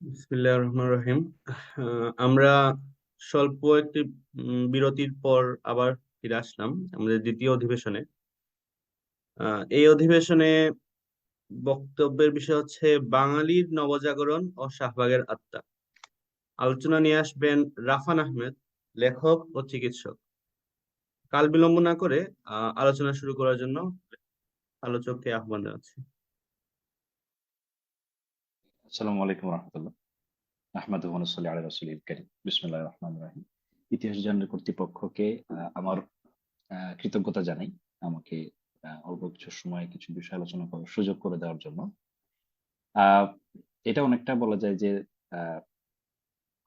বিসমিল্লাহির রহমানির রহিম। আমরা স্বল্প একটি বিরতির পর আবার ফিরে আসলাম আমাদের দ্বিতীয় অধিবেশনে। এই অধিবেশনে বক্তব্যের বিষয় হচ্ছে বাঙালির নবজাগরণ ও শাহবাগের আত্মা। আলোচনা নিয়ে আসবেন রাফান আহমেদ, লেখক ও চিকিৎসক। কাল বিলম্ব না করে আলোচনা শুরু করার জন্য আলোচককে আহ্বান জানাচ্ছি। আসসালামু আলাইকুম রহমতুল্লাহ। আহমদুহু ওয়া নুসাল্লি আলা রাসূলিল কারীম। বিসমিল্লাহির রহমানির রহিম। ইতিহাস জার্নাল কর্তৃপক্ষকে আমার কৃতজ্ঞতা জানাই আমাকে অল্প কিছু সময় কিছু বিষয় আলোচনা করার সুযোগ করে দেওয়ার জন্য। আহ, এটা অনেকটা বলা যায় যে আহ,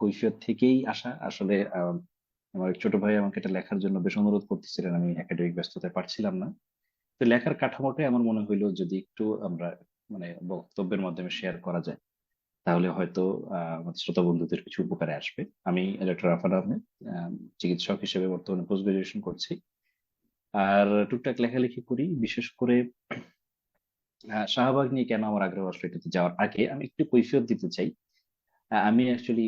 কৈফিয়ত থেকেই আসা আসলে। আমার এক ছোট ভাই আমাকে এটা লেখার জন্য বেশ অনুরোধ করতেছিলেন, আমি একাডেমিক ব্যস্ততায় পারছিলাম না। তো লেখার কাঠামোটাই আমার মনে হইলো যদি একটু আমরা মানে বক্তব্যের মাধ্যমে শেয়ার করা যায় তাহলে হয়তো আমাদের শ্রোতা বন্ধুদের কিছু উপকারে আসবে। আমি ডক্টর রাফাত আহমেদ, আহ, চিকিৎসক হিসেবে বর্তমানে পোস্ট গ্রাজুয়েশন করছি আর টুকটাক লেখালেখি করি। বিশেষ করে শাহবাগ নিয়ে কেন আমার আগ্রহ আসলো এটাতে যাওয়ার আগে আমি একটু কৈফিয়ত দিতে চাই। আমি অ্যাকচুয়ালি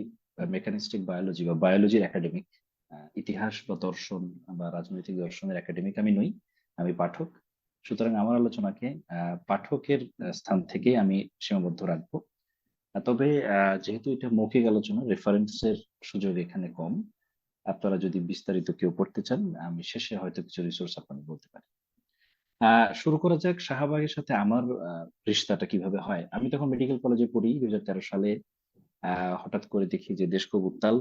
মেকানিস্টিক বায়োলজি বা বায়োলজির একাডেমিক, ইতিহাস বা দর্শন বা রাজনৈতিক দর্শনের একাডেমিক আমি নই, আমি পাঠক। সুতরাং আমার আলোচনাকে পাঠকের স্থান থেকে আমি সীমাবদ্ধ রাখবো। তবে যেহেতু এটা মৌখিক আলোচনা, রেফারেন্সের সুযোগ এখানে কম। আপনারা যদি বিস্তারিত কেউ পড়তে চান আমি শেষে হয়তো কিছু রিসোর্স আপনাকে বলতে পারি। শুরু করা যাক শাহবাগের সাথে আমার রিশতাটা কিভাবে হয়। আমি তখন মেডিকেল কলেজে পড়ি 2013 সালে। হঠাৎ করে দেখি যে দেশ খুব উত্তাল।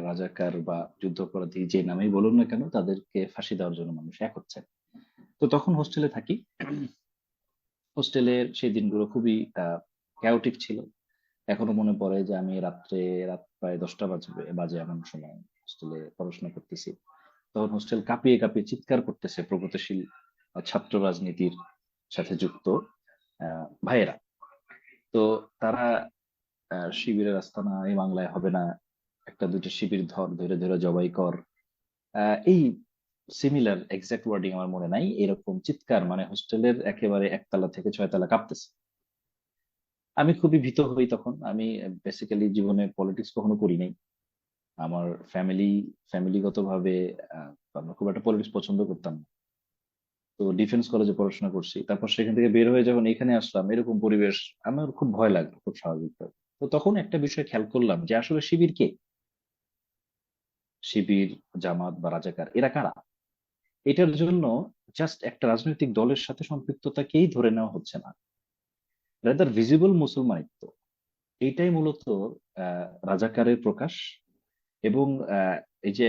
রাজাকার বা যুদ্ধাপরাধী যে নামেই বলুন না কেন তাদেরকে ফাঁসি দেওয়ার জন্য মানুষ এক হচ্ছে। তো তখন হোস্টেলে থাকি। হোস্টেলের সেই দিনগুলো খুবই ক্যাওটিক ছিল। এখনো মনে পড়ে যে আমি রাত প্রায় 10টা বাজে এমন সময় হোস্টেলে পড়াশোনা করতেছি। তখন হোস্টেল কাঁপিয়ে কাঁপিয়ে চিৎকার করতেছে প্রগতিশীল ছাত্র রাজনীতির সাথে যুক্ত ভাইয়েরা। তো তারা শিবিরের আস্তানা এই বাংলায় হবে না, একটা দুইটা শিবির ধর, ধরে ধরে জবাই কর। এই সিমিলার এক্সাক্ট ওয়ার্ডিং আমার মনে নাই, এরকম চিৎকার মানে হোস্টেলের একেবারে একতলা থেকে 6 তলা কাঁপতেছে। আমি খুবই ভীত হই তখন। আমি বেসিক্যালি জীবনে পলিটিক্স কখনো করি নাই। আমার ফ্যামিলিগত ভাবে আমরা খুব একটা পলিটিক্স পছন্দ করতাম না। তো ডিফেন্স কলেজে পড়াশোনা করছি, তারপর সেখান থেকে বের হয়ে যখন এখানে আসলাম এরকম পরিবেশ, আমার খুব ভয় লাগলো খুব স্বাভাবিকভাবে। তো তখন একটা বিষয় খেয়াল করলাম যে আসলে শিবির কে, শিবির, জামাত বা রাজাকার এরা কারা। এটার জন্য জাস্ট একটা রাজনৈতিক দলের সাথে সম্পৃক্ততাকেই ধরে নেওয়া হচ্ছে না, রাদার ভিজিবল মুসলমানিত্ব। এইটাই মূলত রাজাকারের প্রকাশ। এবং এই যে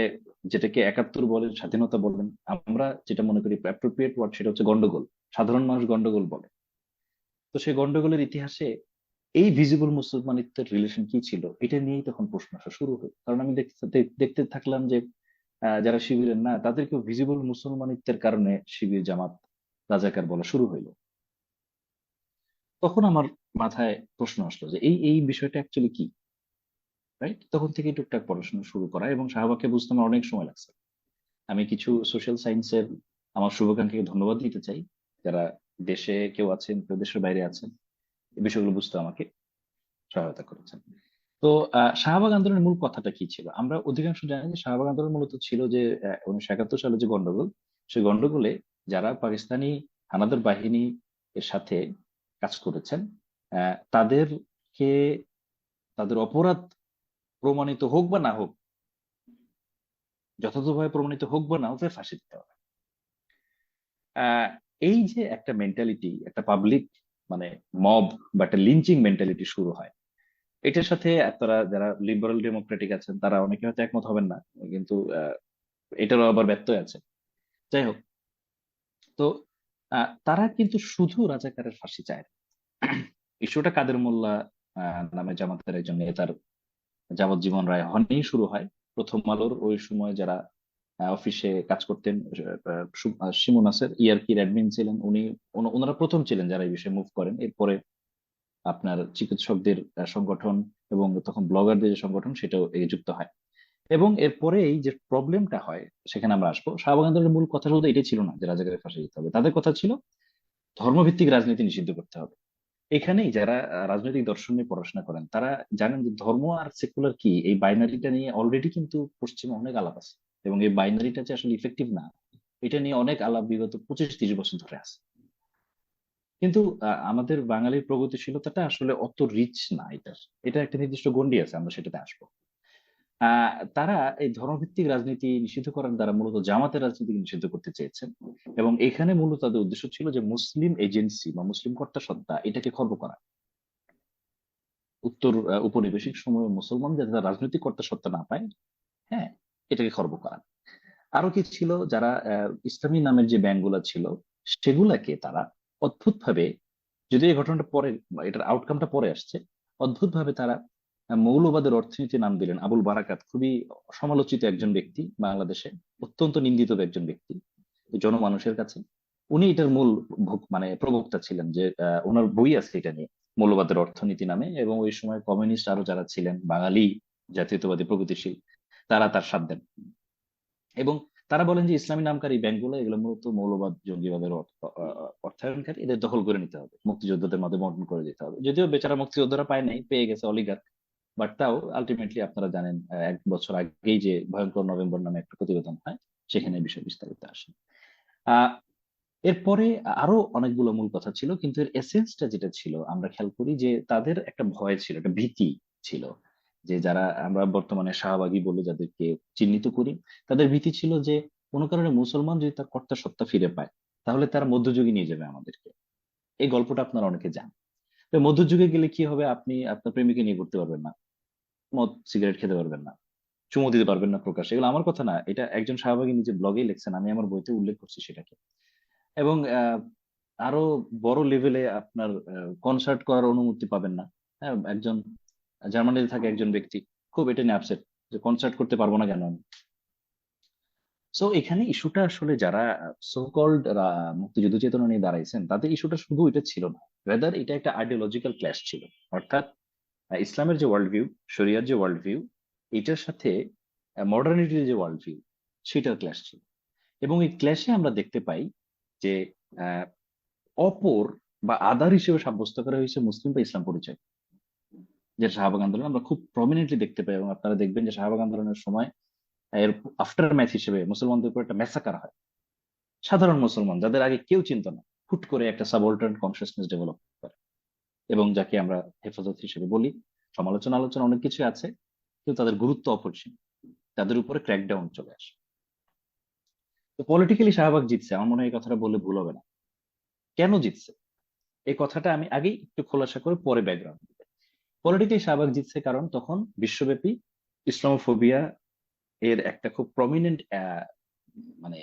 যেটাকে 71 বলেন, স্বাধীনতা বলেন, আমরা যেটা মনে করি অ্যাপ্রোপ্রিয়েট ওয়ার্ড সেটা হচ্ছে গন্ডগোল। সাধারণ মানুষ গন্ডগোল বলে। তো সেই গন্ডগোলের ইতিহাসে এই ভিজিবল মুসলমানিত্বের রিলেশন কি ছিল এটা নিয়েই তখন প্রশ্ন আসা শুরু হয়। কারণ আমি দেখতে থাকলাম যে যারা শিবিরের না তাদেরকেও ভিজিবল মুসলমানিত্বের কারণে শিবির, জামাত, রাজাকার বলা শুরু হইলো। তখন আমার মাথায় প্রশ্ন আসলো যে এই এই বিষয়টা অ্যাকচুয়ালি কি, রাইট? তখন থেকে টুকটাক পড়াশোনা শুরু করা এবং শাহবাগকে বুঝতে আমার অনেক সময় লাগছে। আমি কিছু সোশ্যাল সায়েন্সের আমার শুভাকাঙ্ক্ষীকে ধন্যবাদ দিতে চাই, যারা দেশে কেউ আছেন কেউ দেশের বাইরে আছেন এই বিষয়গুলো বুঝতে আমাকে সহায়তা করেছেন। তো শাহবাগ আন্দোলনের মূল কথাটা কি ছিল আমরা অধিকাংশ জানি যে শাহবাগ আন্দোলন মূলত ছিল যে 1971 সালে যে গন্ডগোল, সেই গন্ডগোলে যারা পাকিস্তানি হানাদার বাহিনী এর সাথে কাজ করেছেন তাদেরকে, তাদের অপরাধ প্রমাণিত হোক বা না হোক, যথাযথভাবে প্রমাণিত হোক বা না হোক তাদের ফাঁসি দিতে হবে। আহ এই যে একটা মেন্টালিটি, একটা পাবলিক মানে মব বা একটা লিঞ্চিং মেন্টালিটি শুরু হয়, এটার সাথে আপনারা যারা লিবারাল ডেমোক্রেটিক আছেন তারা অনেকে হয়তো একমত হবেন না, কিন্তু এটারও আবার ব্যত্যয় আছে। যাই হোক, তো তারা কিন্তু শুধু রাজাকারের ফাঁসি চায় না। ইস্যুটা কাদের মোল্লা নামে জামাতের একজন নেতার যাবজ্জীবন রায় হনেই শুরু হয়। প্রথম আলোর ওই সময় যারা অফিসে কাজ করতেন, শিমু নাসের ইয়ারকির অ্যাডমিন ছিলেন উনি, ওনারা প্রথম ছিলেন যারা এই বিষয়ে মুভ করেন। এরপরে আপনার চিকিৎসকদের সংগঠন এবং তখন ব্লগারদের যে সংগঠন সেটাও যুক্ত হয়। এবং এরপরে এই যে প্রবলেমটা হয় সেখানে আমরা আসবো। শাহবাগ আন্দোলনের মূল কথা শুধু এটাই ছিল না যে রাজাকারের ফাঁসি দিতে হবে, তাদের কথা ছিল ধর্মভিত্তিক রাজনীতি নিষিদ্ধ করতে হবে। এখানেই যারা রাজনৈতিক দর্শন নিয়ে পড়াশোনা করেন তারা জানেন যে ধর্ম আর সেকুলার কি, এই বাইনারিটা নিয়ে অলরেডি কিন্তু পশ্চিমে অনেক আলাপ আছে, এবং এই বাইনারিটা যে আসলে ইফেক্টিভ না, এটা নিয়ে অনেক আলাপ বিগত 25-30 বছর ধরে আছে। কিন্তু আমাদের বাঙালির প্রগতিশীলতাটা আসলে অত রিচ না এটার। এটা একটা নির্দিষ্ট গণ্ডি আছে, আমরা সেটাতে আসবো। তারা এই ধর্মভিত্তিক রাজনীতি নিষিদ্ধ করার দ্বারা মূলত জামাতের রাজনীতি নিষিদ্ধ করতে চেয়েছেন, এবং এখানে মূলত তাদের উদ্দেশ্য ছিল যে মুসলিম এজেন্সি বা মুসলিম কর্তা সত্তা এটাকে খর্ব করা। উত্তর উপনিবেশিক সময়ে মুসলমান যাতে তার রাজনৈতিক কর্তা সত্তা না পায়, হ্যাঁ, এটাকে খর্ব করা। আরো কি ছিল, যারা ইসলামী নামের যে ব্যাংকগুলো ছিল সেগুলাকে তারা অদ্ভুত ভাবে, যদি এই ঘটনাটা পরে বা এটার আউটকামটা পরে আসছে, অদ্ভুত ভাবে তারা মৌলবাদের অর্থনীতি নাম দিলেন। আবুল বারাকাত খুবই সমালোচিত একজন ব্যক্তি বাংলাদেশে, অত্যন্ত নিন্দিত একজন ব্যক্তি জনমানুষের কাছে। উনি এটার মূল মানে প্রবক্তা ছিলেন, যে ওনার বই আছে এটা নিয়ে, মৌলবাদের অর্থনীতি নামে। এবং ওই সময় কমিউনিস্ট আরো যারা ছিলেন বাঙালি জাতীয়তাবাদী প্রগতিশীল, তারা তার সাথ দেন। এবং তারা বলেন যে ইসলামী নামকারী ব্যাংকগুলো এগুলো মূলত মৌলবাদ জঙ্গিবাদের অর্থায়নকারী, এদের দখল করে নিতে হবে, মুক্তিযোদ্ধাদের মধ্যে বন্টন করে দিতে হবে। যদিও বেচারা মুক্তিযোদ্ধারা পায় নাই, পেয়ে গেছে অলিগার্ক। বাট তাও আলটিমেটলি আপনারা জানেন 1 বছর আগেই যে ভয়ঙ্কর নভেম্বর নামে একটা প্রতিবেদন হয়, সেখানে এই বিষয়ে বিস্তারিত আসে। আহ এরপরে আরো অনেকগুলো মূল কথা ছিল, কিন্তু এর এসেন্সটা যেটা ছিল আমরা খেয়াল করি যে তাদের একটা ভয় ছিল, একটা ভীতি ছিল। যে যারা আমরা বর্তমানে শাহবাগী বলে যাদেরকে চিহ্নিত করি, তাদের ভীতি ছিল যে কোনো কারণে মুসলমান যদি তার কর্তা সত্তা ফিরে পায়, তাহলে তারা মধ্যযুগে নিয়ে যাবে আমাদেরকে। এই গল্পটা আপনারা অনেকে জানেন। তো মধ্যযুগে গেলে কি হবে, আপনি আপনার প্রেমিকে নিয়ে ঘুরতে পারবেন না, মদ সিগারেট খেতে পারবেন না, চুমু দিতে পারবেন না প্রকাশ্যে। এগুলো আমার কথা না, এটা একজন শাহবাগী নিজে ব্লগেই লিখছেন, আমি আমার বইতে উল্লেখ করছি সেটাকে। এবং আরো বড় লেভেলে আপনার কনসার্ট করার অনুমতি পাবেন না। হ্যাঁ, একজন জার্মানিতে থাকে একজন ব্যক্তি খুব এটা নিয়ে আপসেট, যে কনসার্ট করতে পারবো না কেন আমি। সো এখানে ইস্যুটা আসলে যারা সো কল্ড মুক্তিযুদ্ধ চেতনা নিয়ে দাঁড়াইছেন, তাদের ইস্যুটা শুধু এটা ছিল না, ওয়েদার এটা একটা আইডিওলজিক্যাল ক্ল্যাশ ছিল। অর্থাৎ ইসলামের যে ওয়ার্ল্ড ভিউ, শরিয়ার যে ওয়ার্ল্ড ভিউ, এটার সাথে মডার্নিটির যে ওয়ার্ল্ড ভিউ, সেটার ক্ল্যাশ ছিল। এবং এই ক্ল্যাশে আমরা দেখতে পাই যে আহ, অপর বা আদার হিসেবে সাব্যস্ত করা হয়েছে মুসলিম বা ইসলাম পরিচয়, যে শাহবাগ আন্দোলন আমরা খুব প্রমিনেন্টলি দেখতে পাই। এবং আপনারা দেখবেন যে শাহবাগ আন্দোলনের সময় এর আফটার ম্যাথ হিসেবে মুসলমানদের উপর একটা ম্যাসাকার হয়। সাধারণ মুসলমান যাদের আগে কেউ চিনত না, হুট করে একটা সাবঅল্টার্ন কনসিয়াসনেস ডেভেলপ করে, এবং যাকে আমরা হেফাজত হিসেবে বলি। সমালোচনা আলোচনা অনেক কিছু আছে, কিন্তু তাদের গুরুত্ব অপরিসীম, তাদের উপরে ক্র্যাকডাউন চলে আসে। তো পলিটিক্যালি শাহবাগ জিতছে, আমার মনে হয় এই কথাটা বললে ভুল হবে না। কেন জিতছে এই কথাটা আমি আগেই একটু খোলাসা করে পরে ব্যাকগ্রাউন্ড। পলিটিক্যালি শাহবাগ জিতছে কারণ তখন বিশ্বব্যাপী ইসলামোফোবিয়া এর একটা খুব প্রমিনেন্ট মানে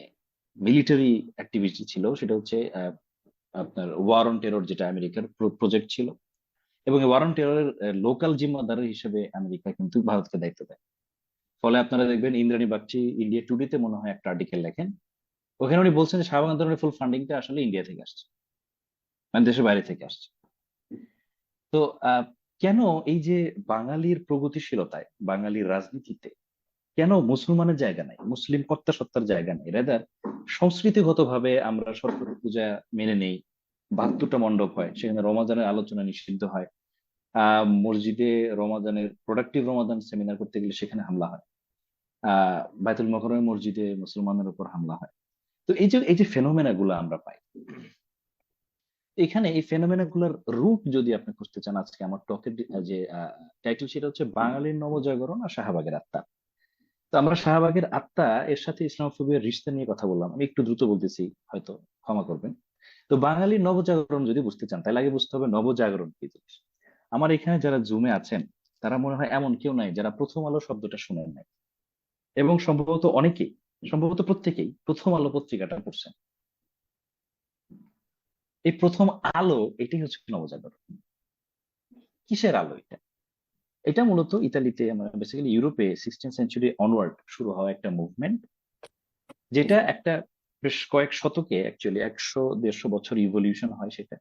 মিলিটারি অ্যাক্টিভিটি ছিল। সেটা হচ্ছে আপনার ওয়ার অন টেরর, যেটা আমেরিকার প্রজেক্ট ছিল। এবং এই ওয়ার অন টেররের লোকাল জিম্মাদার হিসেবে আমেরিকা কিন্তু ভারতকে দায়িত্ব দেয়। ফলে আপনারা দেখবেন ইন্দ্রাণী বাগচি ইন্ডিয়া টুডেতে মনে হয় একটা আর্টিকেল লেখেন, ওখানে উনি বলছেন যে শাহবাগ আন্দোলনের ফুল ফান্ডিংটা আসলে ইন্ডিয়া থেকে আসছে, মানে দেশের বাইরে থেকে আসছে। তো আহ, কেন এই যে বাঙালির প্রগতিশীলতায়, বাঙালির রাজনীতিতে কেন মুসলমানের জায়গা নাই, মুসলিম কর্তা সত্তার জায়গা নেই? রেদার সংস্কৃতিগত ভাবে আমরা সরস্বতী পূজা মেনে নেই, 72টা মণ্ডপ হয়, সেখানে রমাজানের আলোচনা নিষিদ্ধ হয়। মসজিদে রমাজানের প্রোডাক্টিভ রমাজান সেমিনার করতে গেলে সেখানে হামলা হয়। বায়তুল মোকাররমের মসজিদে মুসলমানের উপর হামলা হয়। তো এই যে ফেনোমেনা গুলো আমরা পাই, এখানে এই ফেনোমেনা গুলার রুট যদি আপনি খুঁজতে চান, আজকে আমার টকের যে টাইটেল সেটা হচ্ছে বাঙালির নবজাগরণ আর শাহবাগের আত্মা। তো আমরা শাহবাগের আত্মা এর সাথে ইসলামোফোবিয়ার রিশতা নিয়ে কথা বললাম, আমি একটু দ্রুত বলতেছি, হয়তো ক্ষমা করবেন। তো বাঙালির নবজাগরণ যদি বুঝতে চান, তাহলে আগে বুঝতে হবে নবজাগরণ কি জিনিস। আমার এখানে যারা জুমে আছেন, তারা মনে হয় এমন কেউ নাই যারা প্রথম আলো শব্দটা শুনেন নাই। এবং সম্ভবত অনেকেই, সম্ভবত প্রত্যেকেই প্রথম আলো পত্রিকাটা পড়ছেন। এই প্রথম আলো এটাই হচ্ছে নবজাগরণ। কিসের আলো এটা? এটা মূলত ইতালিতে, বেসিক্যালি ইউরোপে 16th সেঞ্চুরি অনওয়ার্ড শুরু হওয়া একটা মুভমেন্ট, যেটা একটা বেশ কয়েক শতকে, অ্যাকচুয়ালি 100-150 বছর ইভলিউশন হয় সেটা।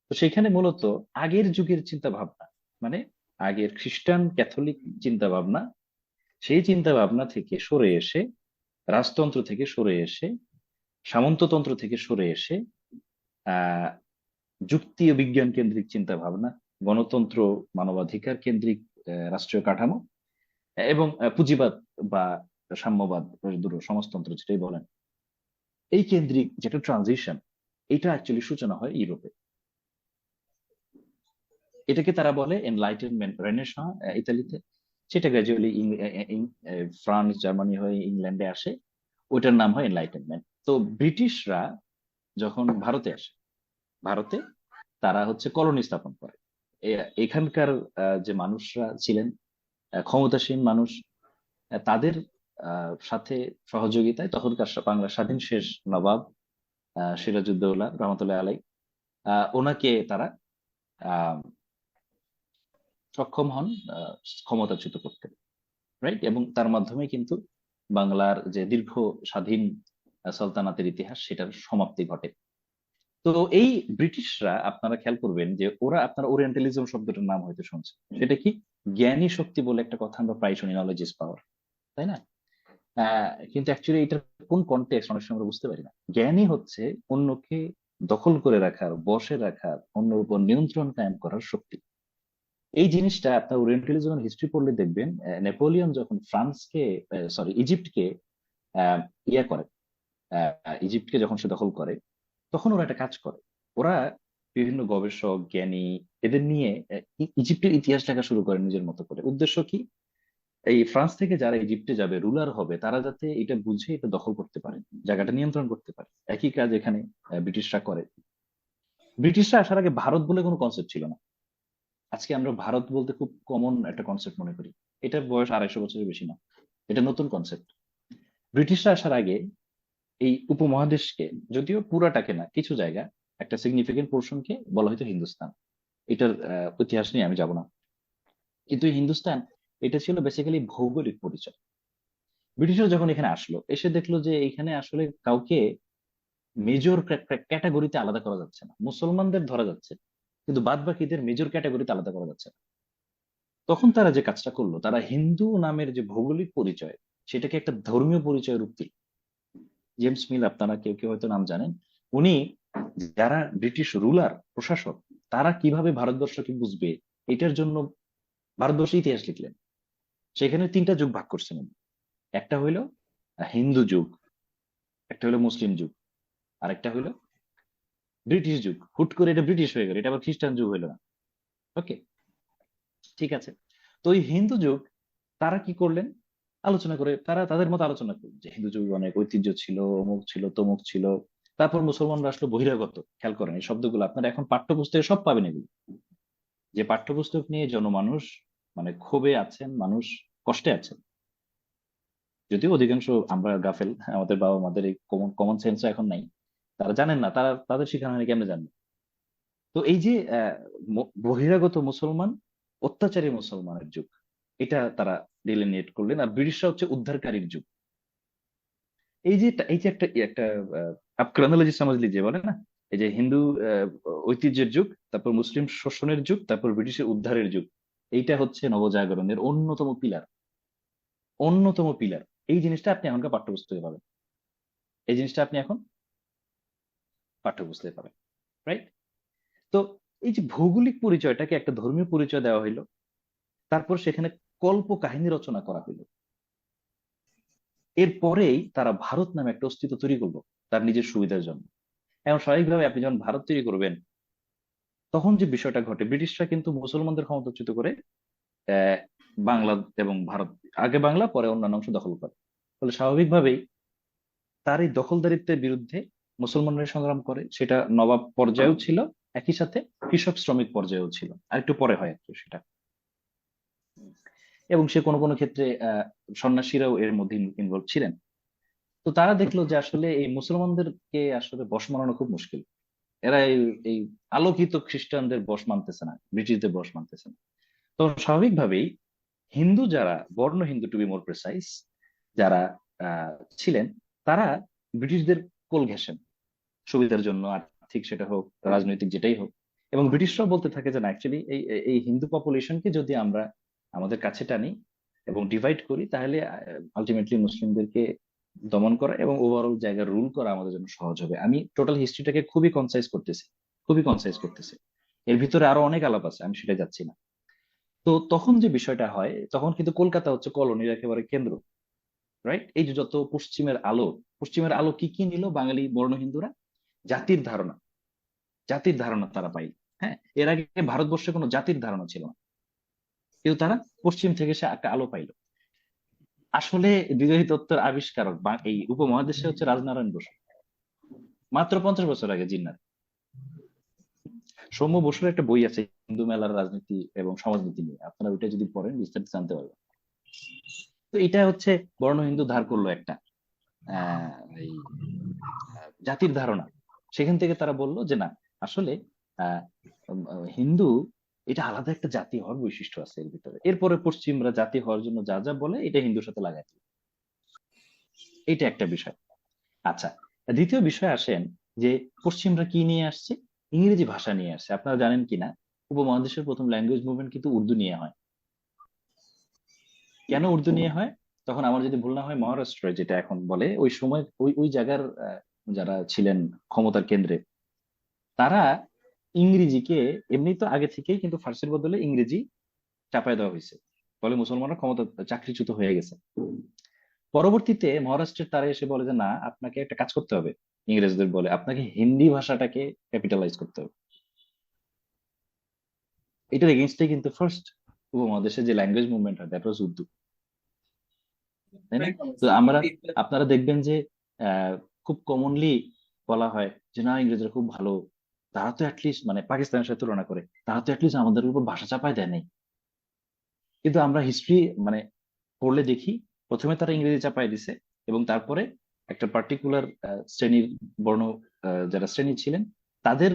তো সেখানে মূলত আগের যুগের চিন্তা ভাবনা, মানে আগের খ্রিস্টান ক্যাথলিক চিন্তা ভাবনা, সেই চিন্তা ভাবনা থেকে সরে এসে, রাজতন্ত্র থেকে সরে এসে, সামন্ততন্ত্র থেকে সরে এসে যুক্তি ও বিজ্ঞান কেন্দ্রিক চিন্তা ভাবনা, গণতন্ত্র, মানবাধিকার কেন্দ্রিক রাষ্ট্রীয় কাঠামো, এবং পুঁজিবাদ বা সাম্যবাদ, সমাজতন্ত্র যেটাই বলেন, এই কেন্দ্রিক যেটা ট্রানজিশন, এটা অ্যাকচুয়ালি সূচনা হয় ইউরোপে। এটাকে তারা বলে এনলাইটেনমেন্ট, রেনেসাঁ ইতালিতে, সেটা গ্রাজুয়ালি ফ্রান্স, জার্মানি হয়ে ইংল্যান্ডে আসে, ওইটার নাম হয় এনলাইটেনমেন্ট। তো ব্রিটিশরা যখন ভারতে আসে, ভারতে তারা হচ্ছে কলোনি স্থাপন করে। এখানকার যে মানুষরা ছিলেন ক্ষমতাসীন মানুষ, তাদের সাথে সহযোগিতায় তখনকার বাংলার স্বাধীন শেষ নবাব সিরাজউদ্দৌলা রহমতুল্লাহ আলাই, ওনাকে তারা আহ সক্ষম হন ক্ষমতাচ্যুত করতে, রাইট? এবং তার মাধ্যমে কিন্তু বাংলার যে দীর্ঘ স্বাধীন সালতানাতের ইতিহাস, সেটার সমাপ্তি ঘটে। তো এই ব্রিটিশরা, আপনারা খেয়াল করবেন যে ওরা, আপনারা ওরিয়েন্টালিজম শব্দটার নাম হয়তো শুনছেন, সেটা কি? জ্ঞানী শক্তি বলে একটা কথা আমরা প্রায় শুনি, নলেজ ইজ পাওয়ার, তাই না? কিন্তু অ্যাকচুয়ালি এটার কোন কনটেক্সট অনেক সময় আমরা বুঝতে পারি না। জ্ঞানী হচ্ছে অন্যকে দখল করে রাখার, বশে রাখার, অন্যের উপর নিয়ন্ত্রণ কায়েম করার শক্তি। এই জিনিসটা আপনার ওরিয়েন্টালিজমের হিস্ট্রি পড়লে দেখবেন, নেপোলিয়ন যখন ফ্রান্সকে, সরি, ইজিপ্টকে আহ, ইয়া করে, ইজিপ্টকে যখন সে দখল করে, তখন ওরা একটা কাজ করে। ওরা বিভিন্ন গবেষক, জ্ঞানী, এদের নিয়ে ইজিপ্টের ইতিহাস লেখা শুরু করে নিজের মতো করে। উদ্দেশ্য কি? এই ফ্রান্স থেকে যারা ইজিপ্টে যাবে, রুলার হবে, তারা যাতে এটা বুঝে এটা দখল করতে পারে, জায়গাটা নিয়ন্ত্রণ করতে পারে। একই কাজ এখানে ব্রিটিশরা করে। ব্রিটিশরা আসার আগে ভারত বলে কোনো কনসেপ্ট ছিল না। আজকে আমরা ভারত বলতে খুব কমন একটা কনসেপ্ট মনে করি, এটার বয়স 250 বছরের বেশি না, এটা নতুন কনসেপ্ট। ব্রিটিশরা আসার আগে এই উপমহাদেশকে, যদিও পুরাটাকে না, কিছু জায়গা, একটা সিগনিফিকেন্ট পোর্শনকে বলা হয়তো হিন্দুস্তান। এটার ইতিহাস নিয়ে আমি যাব না, কিন্তু এই হিন্দুস্তান, এটা ছিল বেসিক্যালি ভৌগোলিক পরিচয়। ব্রিটিশরা যখন এখানে আসলো, এসে দেখলো যে এখানে আসলে কাউকে মেজর ক্যাটাগরিতে আলাদা করা যাচ্ছে না। মুসলমানদের ধরা যাচ্ছে, কিন্তু বাদ বাকিদের মেজর ক্যাটাগরিতে আলাদা করা যাচ্ছে না। তখন তারা যে কাজটা করলো, তারা হিন্দু নামের যে ভৌগোলিক পরিচয়, সেটাকে একটা ধর্মীয় পরিচয় রূপ দিল। জেমস মিল, আপনারা কেউ কেউ হয়তো নাম জানেন। উনি, যারা ব্রিটিশ রুলার, প্রশাসক, তারা কিভাবে ভারতবর্ষকে বুঝবে, এটার জন্য ভারতবর্ষের ইতিহাস লিখলেন। সেখানে 3টা যুগ ভাগ করছেন উনি। একটা হইলো হিন্দু যুগ, একটা হলো মুসলিম যুগ, আর একটা হইলো ব্রিটিশ যুগ। হুট করে এটা ব্রিটিশ হয়ে গেল, এটা আবার খ্রিস্টান যুগ হইলো না। ওকে, ঠিক আছে। তো ওই হিন্দু যুগ, তারা কি করলেন? আলোচনা করে, তারা তাদের মতো আলোচনা করলেন যে হিন্দু যুগে অনেক ঐতিহ্য ছিল, অমুক ছিল, তমুক ছিল। তারপর মুসলমানরা আসলো বহিরাগত। খেয়াল করেন এই শব্দগুলো, আপনারা এখন পাঠ্যপুস্তকে সব পাবেন এগুলো। যে পাঠ্যপুস্তক নিয়ে জনমানুষ মানে ক্ষোভে আছেন, মানুষ কষ্টে আছেন। যদিও অধিকাংশ আমরা গাফেল, আমাদের বাবা মাদের এই কমন কমন সেন্স এখন নাই, তারা জানেন না, তারা তাদের শিখানো হয়নি, কেমনে জানবে? তো এই যে বহিরাগত মুসলমান, অত্যাচারী মুসলমানের যুগ, এটা তারা ডিলিনিয়েট করলেন। আর ব্রিটিশরা হচ্ছে উদ্ধারকারীর যুগ। এই যে একটা একটা আপ ক্রোনোলজি সমাজ লিজিয়ে বলে না, এই যে হিন্দু আহ, ঐতিহ্যের যুগ, তারপর মুসলিম শোষণের যুগ, তারপর ব্রিটিশের উদ্ধারের যুগ। এইটা হচ্ছে নবজাগরণের অন্যতম পিলার, অন্যতম পিলার। এই জিনিসটা আপনি এখনকার পাঠ্যপুস্তকে পাবেন, এই জিনিসটা আপনি এখন পাঠ্যপুস্তকে পাবেন, রাইট? তো এই যে ভৌগোলিক পরিচয়টাকে একটা ধর্মীয় পরিচয় দেওয়া হইলো, তারপর সেখানে কল্প কাহিনী রচনা করা হইলো। এরপরেই তারা ভারত নামে একটা অস্তিত্ব তৈরি করলো তার নিজের সুবিধার জন্য। এখন স্বাভাবিকভাবে আপনি যখন ভারত তৈরি করবেন, তখন যে বিষয়টা ঘটে, ব্রিটিশরা কিন্তু মুসলমানদের ক্ষমতাচ্যুত করে আহ বাংলা এবং ভারত, আগে বাংলা পরে অন্যান্য অংশ দখল করে। ফলে স্বাভাবিকভাবেই তার এই দখলদারিত্বের বিরুদ্ধে মুসলমানরা সংগ্রাম করে। সেটা নবাব পর্যায়েও ছিল, একই সাথে কৃষক শ্রমিক পর্যায়েও ছিল, আর একটু পরে হয় আর কি সেটা। এবং সে কোনো কোনো ক্ষেত্রে সন্ন্যাসীরাও এর মধ্যে ইনভলভ ছিলেন। তো তারা দেখলো যে আসলে এই মুসলমানদেরকে আসলে বশ মানানো খুব মুশকিল। এরা এই আলোকিত খ্রিস্টানদের বশ মানতেছে না, ব্রিটিশদের বশ মানতেছে না। তো স্বাভাবিকভাবেই হিন্দু যারা, বর্ণ হিন্দু টু বি মোর প্রেসাইজ, যারা আহ ছিলেন, তারা ব্রিটিশদের কোল ঘেঁষেন সুবিধার জন্য, আর্থিক সেটা হোক, রাজনৈতিক যেটাই হোক। এবং ব্রিটিশরাও বলতে থাকে যে না, অ্যাকচুয়ালি এই এই হিন্দু পপুলেশনকে যদি আমরা আমাদের কাছে টানি এবং ডিভাইড করি, তাহলে আলটিমেটলি মুসলিমদেরকে দমন করা এবং ওভারঅল জায়গা রুল করা আমাদের জন্য সহজ হবে। আমি টোটাল হিস্ট্রিটাকে খুবই কনসাইজ করতেছি, খুবই কনসাইজ করতেছে। এর ভিতরে আরো অনেক আলাপ আছে, আমি সেটা যাচ্ছি না। তো তখন যে বিষয়টা হয়, তখন কিন্তু কলকাতা হচ্ছে কলোনির একেবারে কেন্দ্র, রাইট? এই যে যত পশ্চিমের আলো কি কি নিল বাঙালি বর্ণ হিন্দুরা? জাতির ধারণা, জাতির ধারণা তারা পাইল। হ্যাঁ, এর আগে ভারতবর্ষে কোনো জাতির ধারণা ছিল না, কিন্তু তারা পশ্চিম থেকে সে একটা আলো পাইল। আসলে বিরোধী তত্ত্বের আবিষ্কারক বা এই উপমহাদেশে হচ্ছে রাজনারায়ণ বসু, মাত্র 50 বছর আগে, জিন্নার। সৌম্য বসুর একটা বই আছে হিন্দু মেলার রাজনীতি এবং সমাজনীতি নিয়ে, আপনারা ওইটা যদি পড়েন বিস্তারিত জানতে পারবেন। তো এটা হচ্ছে বর্ণ হিন্দু ধার করলো একটা এই জাতির ধারণা। সেখান থেকে তারা বলল যে না, আসলে আহ হিন্দু এটা আলাদা একটা জাতি হওয়ার বৈশিষ্ট্য আছে এর ভিতরে। এরপরে পশ্চিমরা জাতি হওয়ার জন্য যা যা বলে এটা হিন্দুর সাথে লাগাই দিল। এটা একটা বিষয়। আচ্ছা, দ্বিতীয় বিষয় আসেন যে পশ্চিমরা কি নিয়ে আসছে? ইংরেজি ভাষা নিয়ে আসছে। আপনারা জানেন কিনা, উপমহাদেশের প্রথম ল্যাঙ্গুয়েজ মুভমেন্ট কিন্তু উর্দু নিয়ে হয়। কেন উর্দু নিয়ে হয়? তখন আমার যদি ভুল না হয় মহারাষ্ট্রে, যেটা এখন বলে, ওই সময় ওই ওই জায়গার যারা ছিলেন ক্ষমতার কেন্দ্রে, তারা ইংরেজিকে, এমনি তো আগে থেকেই কিন্তু ফার্সির বদলে ইংরেজি চাপায় দেওয়া হয়েছে, ফলে মুসলমানরা ক্ষমতা চাকরিচ্যুত হয়ে গেছে। পরবর্তীতে মহারাষ্ট্রের তারা এসে বলে যে না, আপনাকে একটা কাজ করতে হবে, ইংরেজদের বলে আপনাকে হিন্দি ভাষাটাকে ক্যাপিটালাইজ করতে হবে। এটার এগেনস্টে কিন্তু ফার্স্ট উপমহাদেশে যে ল্যাঙ্গুয়েজ মুভমেন্ট হয় দ্যাট ওয়াজ উর্দু, তাই না? তো আমরা, আপনারা দেখবেন যে আহ খুব কমনলি বলা হয় যে না, ইংরেজরা খুব ভালো, তারা তো অ্যাটলিস্ট, মানে পাকিস্তানের সাথে তুলনা করে, তারা তো অ্যাটলিস্ট আমাদের উপর ভাষা চাপায় দেয় নাই। কিন্তু আমরা হিস্ট্রি মানে পড়লে দেখি, প্রথমে তারা ইংরেজি চাপায় দিছে, এবং তারপরে একটা পার্টিকুলার শ্রেণীর বর্ণ, যারা শ্রেণী ছিলেন, তাদের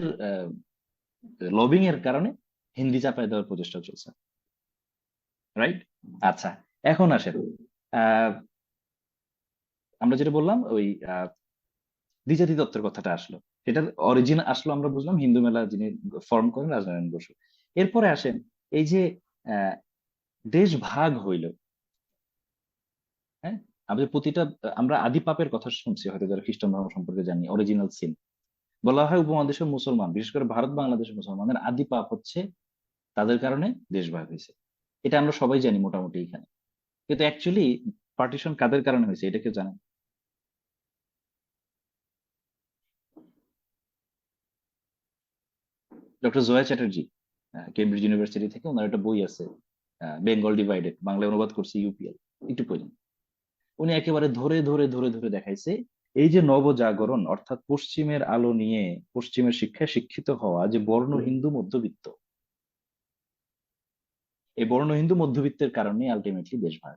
লবিং এর কারণে হিন্দি চাপায় দেওয়ার প্রচেষ্টা চলছে, রাইট? আচ্ছা, এখন আসেন, আহ আমরা যেটা বললাম ওই দ্বিজাতি তত্ত্বের কথাটা আসলো, সেটার অরিজিন আসলো আমরা বুঝলাম হিন্দু মেলা যিনি ফর্ম করেন, রাজনারায়ণ বসু। এরপরে আসেন এই যে আহ দেশ ভাগ হইল, হ্যাঁ, আমাদের প্রতিটা, আমরা আদি পাপের কথা শুনছি হয়তো যারা খ্রিস্টান ধর্ম সম্পর্কে জানি, অরিজিনাল সিন। বলা হয় উপমহাদেশের মুসলমান, বিশেষ করে ভারত বাংলাদেশের মুসলমানদের আদি পাপ হচ্ছে তাদের কারণে দেশ ভাগ হয়েছে। এটা আমরা সবাই জানি মোটামুটি এখানে, কিন্তু অ্যাকচুয়ালি পার্টিশন কাদের কারণে হয়েছে এটা কেউ জানেন? Doctor Joya Chatterji, Cambridge University থেকে, ওনার একটা বই আছে বেঙ্গল ডিভাইডেড, বাংলায় অনুবাদ করছি ইউপিএল, একটু পড়ুন। উনি একেবারে ধরে ধরে ধরে ধরে দেখাইছে এই যে নবজাগরণ, অর্থাৎ পশ্চিমের আলো নিয়ে পশ্চিমের শিক্ষায় শিক্ষিত হওয়া যে বর্ণ হিন্দু মধ্যবিত্ত, এই বর্ণ হিন্দু মধ্যবিত্তের কারণে আলটিমেটলি দেশ ভাগ।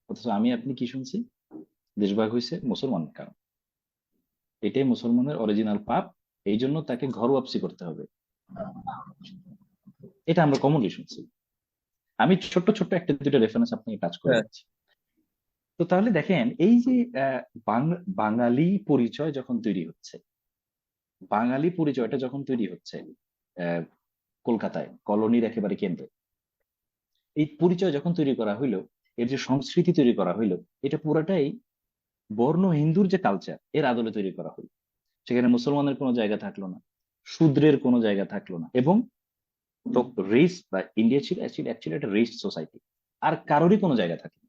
অথচ আমি আপনি কি শুনছি? দেশ ভাগ হয়েছে মুসলমানের কারণ, এটাই মুসলমানের অরিজিনাল পাপ, এই জন্য তাকে ঘর ওয়াপসি করতে হবে, এটা আমরা কমনলি শুনছি। আমি ছোট্ট ছোট্ট একটা দুটো রেফারেন্স আপনাকে টাচ করে হ্যাঁ। দিচ্ছি। তো তাহলে দেখেন এই যে বাঙালি পরিচয় যখন তৈরি হচ্ছে, বাঙালি পরিচয়টা যখন তৈরি হচ্ছে আহ কলকাতায় কলোনির একেবারে কেন্দ্রে, এই পরিচয় যখন তৈরি করা হইলো, এর যে সংস্কৃতি তৈরি করা হইলো, এটা পুরাটাই বর্ণ হিন্দুর যে কালচার এর আদলে তৈরি করা হলো। সেখানে মুসলমানের কোনো জায়গা থাকলো না, শূদ্রের কোনো জায়গা থাকলো না, এবং তো রেস বা ইন্ডিয়া ছিল অ্যাকচুয়ালি একটা রেস সোসাইটি, আর কারোরই কোনো জায়গা থাকে না।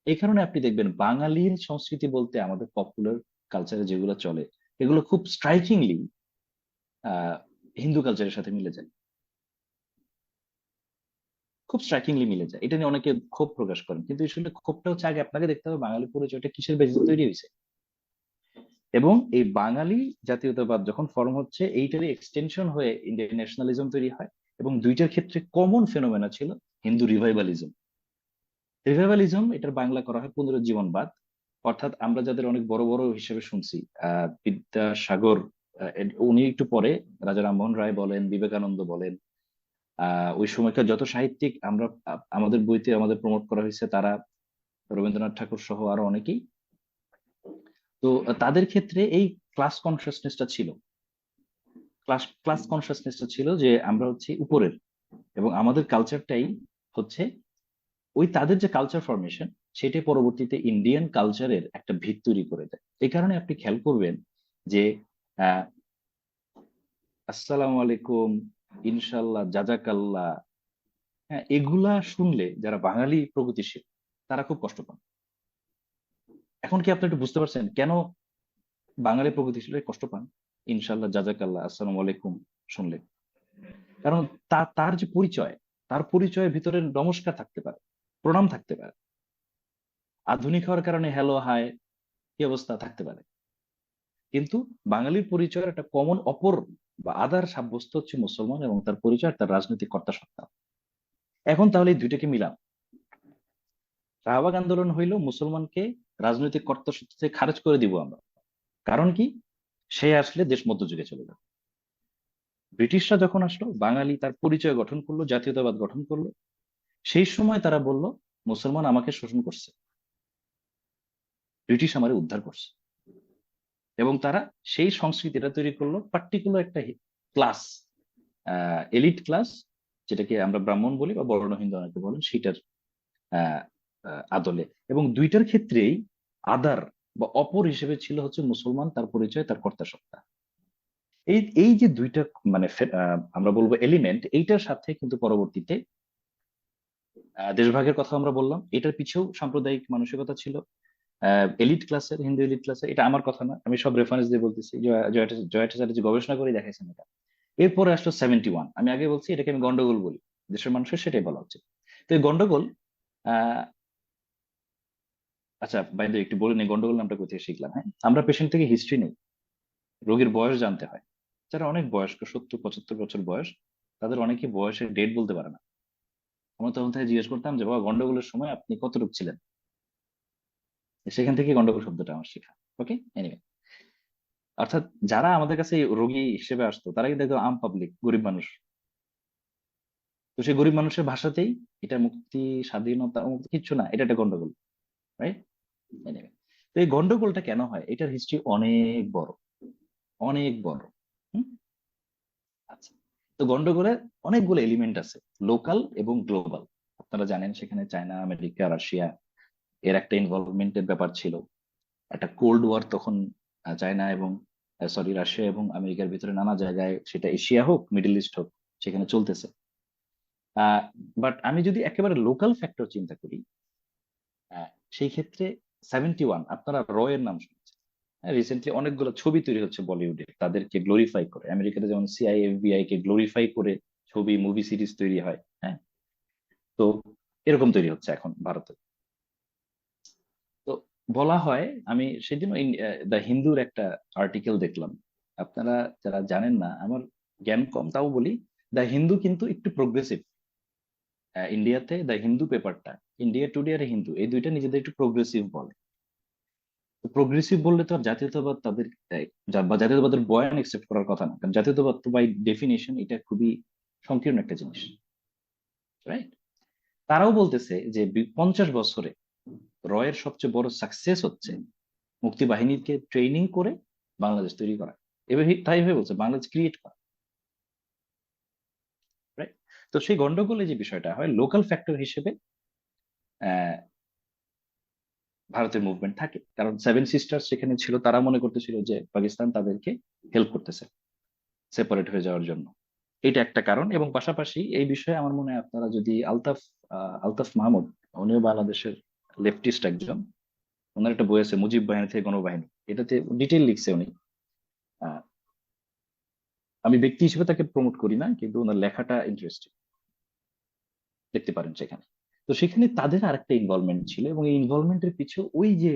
এই কারণে আপনি দেখবেন বাঙালির সংস্কৃতি বলতে আমাদের পপুলার কালচারে যেগুলো চলে, এগুলো খুব স্ট্রাইকিংলি আহ হিন্দু কালচারের সাথে মিলে যায়, খুব স্ট্রাইকিংলি মিলে যায়। এটা নিয়ে অনেকে ক্ষোভ প্রকাশ করেন, কিন্তু আসলে ক্ষোভটা হচ্ছে আগে আপনাকে দেখতে হবে বাঙালি পরিচয়টা কিসের বেসিসে তৈরি হয়েছে। এবং এই বাঙালি জাতীয়তাবাদ যখন ফর্ম হচ্ছে, এইটারই এক্সটেনশন হয়ে ইন্ডিয়ান ন্যাশনালিজম তৈরি হয়। এবং দুইটার ক্ষেত্রে কমন ফেনোমেনা ছিল হিন্দু রিভাইভালিজম। রিভাইভালিজম এটার বাংলা করা হয় পুনরুজ্জীবনবাদ, অর্থাৎ আমরা যাদের অনেক বড় বড় হিসেবে শুনছি, বিদ্যাসাগর, উনি একটু পরে, রাজা রামমোহন রায় বলেন, বিবেকানন্দ বলেন, ওই সময়কার যত সাহিত্যিক আমরা আমাদের বইতে আমাদের প্রমোট করা হয়েছে, তারা, রবীন্দ্রনাথ ঠাকুর সহ আরো অনেকেই। তো তাদের ক্ষেত্রে এই ক্লাস কনসিয়াসনেসটা ছিল, ক্লাস ক্লাস কনসিয়াসনেসটা ছিল যে আমরা হচ্ছে উপরের, এবং আমাদের কালচারটাই হচ্ছে ওই তাদের যে কালচার ফরমেশন, সেটা পরবর্তীতে ইন্ডিয়ান কালচারের একটা ভিত তৈরি করে দেয়। এই কারণে আপনি খেয়াল করবেন যে আসসালামু আলাইকুম, ইনশাল্লাহ, জাজাকাল্লাহ। হ্যাঁ, এগুলা শুনলে যারা বাঙালি প্রগতিশীল তারা খুব কষ্ট পান। এখন কি আপনি একটু বুঝতে পারছেন কেন বাঙালি প্রগতিশীলরা কষ্ট পান? ইনশাল্লাহ, জাজাকাল্লাহ, আসসালামু আলাইকুম শুনলে। কারণ তার যে পরিচয়, তার পরিচয়ের ভিতরে নমস্কার থাকতে পারে, প্রণাম থাকতে পারে, আধুনিক হওয়ার কারণে হ্যালো হাই কি অবস্থা থাকতে পারে। কিন্তু বাঙালির পরিচয়ের একটা কমন অপর বা আদার সাব্যস্ত হচ্ছে মুসলমান এবং তার পরিচয় আর তার রাজনৈতিক কর্তা সত্তা। এখন তাহলে এই দুইটাকে মিলাম। শাহবাগ আন্দোলন হইল মুসলমানকে রাজনৈতিক কর্তৃত্ব থেকে খারিজ করে দিব আমরা। কারণ কি? সে আসলে দেশ মধ্যযুগে চলে যাবে। ব্রিটিশরা যখন আসলো, বাঙালি তার পরিচয় গঠন করলো, জাতীয়তাবাদ গঠন করলো। সেই সময় তারা বলল, মুসলমান আমাকে শোষণ করছে, ব্রিটিশ আমারে উদ্ধার করছে। এবং তারা সেই সংস্কৃতিটা তৈরি করলো পার্টিকুলার একটা ক্লাস, এলিট ক্লাস, যেটাকে আমরা ব্রাহ্মণ বলি বা বর্ণ হিন্দু অনেকে বলেন, সেটার আহ আদলে। এবং দুইটার ক্ষেত্রেই আদার বা অপর হিসেবে ছিল হচ্ছে মুসলমান, তার পরিচয়, তার কর্তা সত্তা। এই এই যে দুইটা মানে আমরা বলবো এলিমেন্ট, এইটার সাথে কিন্তু পরবর্তীতে দেশভাগের কথা আমরা বললাম, এটার পিছেও সাম্প্রদায়িক মানসিকতা ছিল। এলিট ক্লাসের, হিন্দু এলিট ক্লাসের, এটা আমার কথা না, আমি সব রেফারেন্স দিয়ে বলতেছি। জয়া চ্যাটার্জি গবেষণা করে দেখাইছেন এটা। এরপরে আসলো 71, আমি আগে বলছি এটাকে আমি গন্ডগোল বলি, দেশের মানুষের সেটাই বলা উচিত। তো এই গন্ডগোল, আহ আচ্ছা বাইরে একটু বলে নিই গন্ডগোল নামটা কোথায় শিখলাম। হ্যাঁ, আমরা পেশেন্ট থেকে হিস্ট্রি নেই, রোগীর বয়স জানতে হয়। যারা অনেক বয়স্ক, 70-75 বছর বয়স, তাদের অনেকে বয়সের ডেট বলতে পারে না। আমরা তখন থেকে জিজ্ঞেস করতাম যে বাবা, গন্ডগোলের সময় আপনি কতটুকু ছিলেন? সেখান থেকে গন্ডগোল শব্দটা আমার শেখা। ওকে, এনিওয়ে, অর্থাৎ যারা আমাদের কাছে রোগী হিসেবে আসতো তারা কিন্তু একদম আম পাবলিক, গরিব মানুষ। তো সেই গরিব মানুষের ভাষাতেই এটা মুক্তি, স্বাধীনতা, মুক্তি কিচ্ছু না, এটা একটা গন্ডগোল, রাইট? এনিওয়ে, তো এই গন্ডগোলটা কেন হয়, এটার হিস্ট্রি অনেক বড়, অনেক বড়। হুম, আচ্ছা। তো গন্ডগোলের অনেকগুলো এলিমেন্ট আছে, লোকাল এবং গ্লোবাল। আপনারা জানেন সেখানে চায়না, আমেরিকা, রাশিয়া এর একটা ইনভলভমেন্টের ব্যাপার ছিল। একটা কোল্ড ওয়ার তখন চায়না এবং সরি, রাশিয়া এবং আমেরিকার ভিতরে নানা জায়গায়, সেটা এশিয়া হোক, মিডল ইস্ট হোক, সেখানে চলতেছে। বাট আমি যদি একেবারে লোকাল ফ্যাক্টর চিন্তা করি, সেই ক্ষেত্রে 71, আপনারা রয়ের নাম শুনেছেন। রিসেন্টলি অনেকগুলো ছবি তৈরি হচ্ছে বলিউডে, তাদেরকে গ্লোরিফাই করে। আমেরিকাতে যেমন সিআই, এফবিআই কে গ্লোরিফাই করে ছবি, মুভি, সিরিজ তৈরি হয়। হ্যাঁ, তো এরকম তৈরি হচ্ছে এখন ভারতে। তো বলা হয়, আমি সেদিন দ্য হিন্দুর একটা আর্টিকেল দেখলাম। আপনারা যারা জানেন না, আমার জ্ঞান কম তাও বলি, দ্য হিন্দু কিন্তু একটু প্রোগ্রেসিভ। ইন্ডিয়াতে দ্য হিন্দু পেপারটা, ইন্ডিয়া টুডে আর হিন্দু, এই দুইটা নিজেদের একটু প্রোগ্রেসিভ বলে। প্রোগ্রেসিভ বললে তো আর জাতীয়তাবাদ তাদের বা জাতীয়তাবাদের বয়ান একসেপ্ট করার কথা না, কারণ জাতীয়তাবাদ তো বাই ডেফিনেশন এটা খুবই সংকীর্ণ একটা জিনিস, রাইট? তারাও বলতেছে যে 50 বছরে রয়ের সবচেয়ে বড় সাকসেস হচ্ছে মুক্তি বাহিনীকে ট্রেনিং করে বাংলাদেশ তৈরি করা। এবার তাই ভাবে বলছে বাংলাদেশ ক্রিয়েট করা, রাইট? তো সেই গন্ডগোলে যে বিষয়টা হয়, লোকাল ফ্যাক্টর হিসেবে আহ ভারতের মুভমেন্ট থাকে, কারণ সেভেন সিস্টার সেখানে ছিল, তারা মনে করতেছিল যে পাকিস্তান তাদেরকে হেল্প করতেছে সেপারেট হয়ে যাওয়ার জন্য। এটা একটা কারণ। এবং পাশাপাশি এই বিষয়ে আমার মনে হয় আপনারা যদি আলতাফ মাহমুদ, উনিও বাংলাদেশের লেফটিস্ট একজন, ওনার একটা বই আছে মুজিব বাহিনী থেকে গণবাহিনী, এটাতে ডিটেল লিখছে উনি। আহ, আমি ব্যক্তি হিসেবে তাকে প্রমোট করি না, কিন্তু ওনার লেখাটা ইন্টারেস্টিং, দেখতে পারেন সেখানে। তো সেখানে তাদের আরেকটা ইনভলভমেন্ট ছিল, এবং এই ইনভলভমেন্টের পিছু ওই যে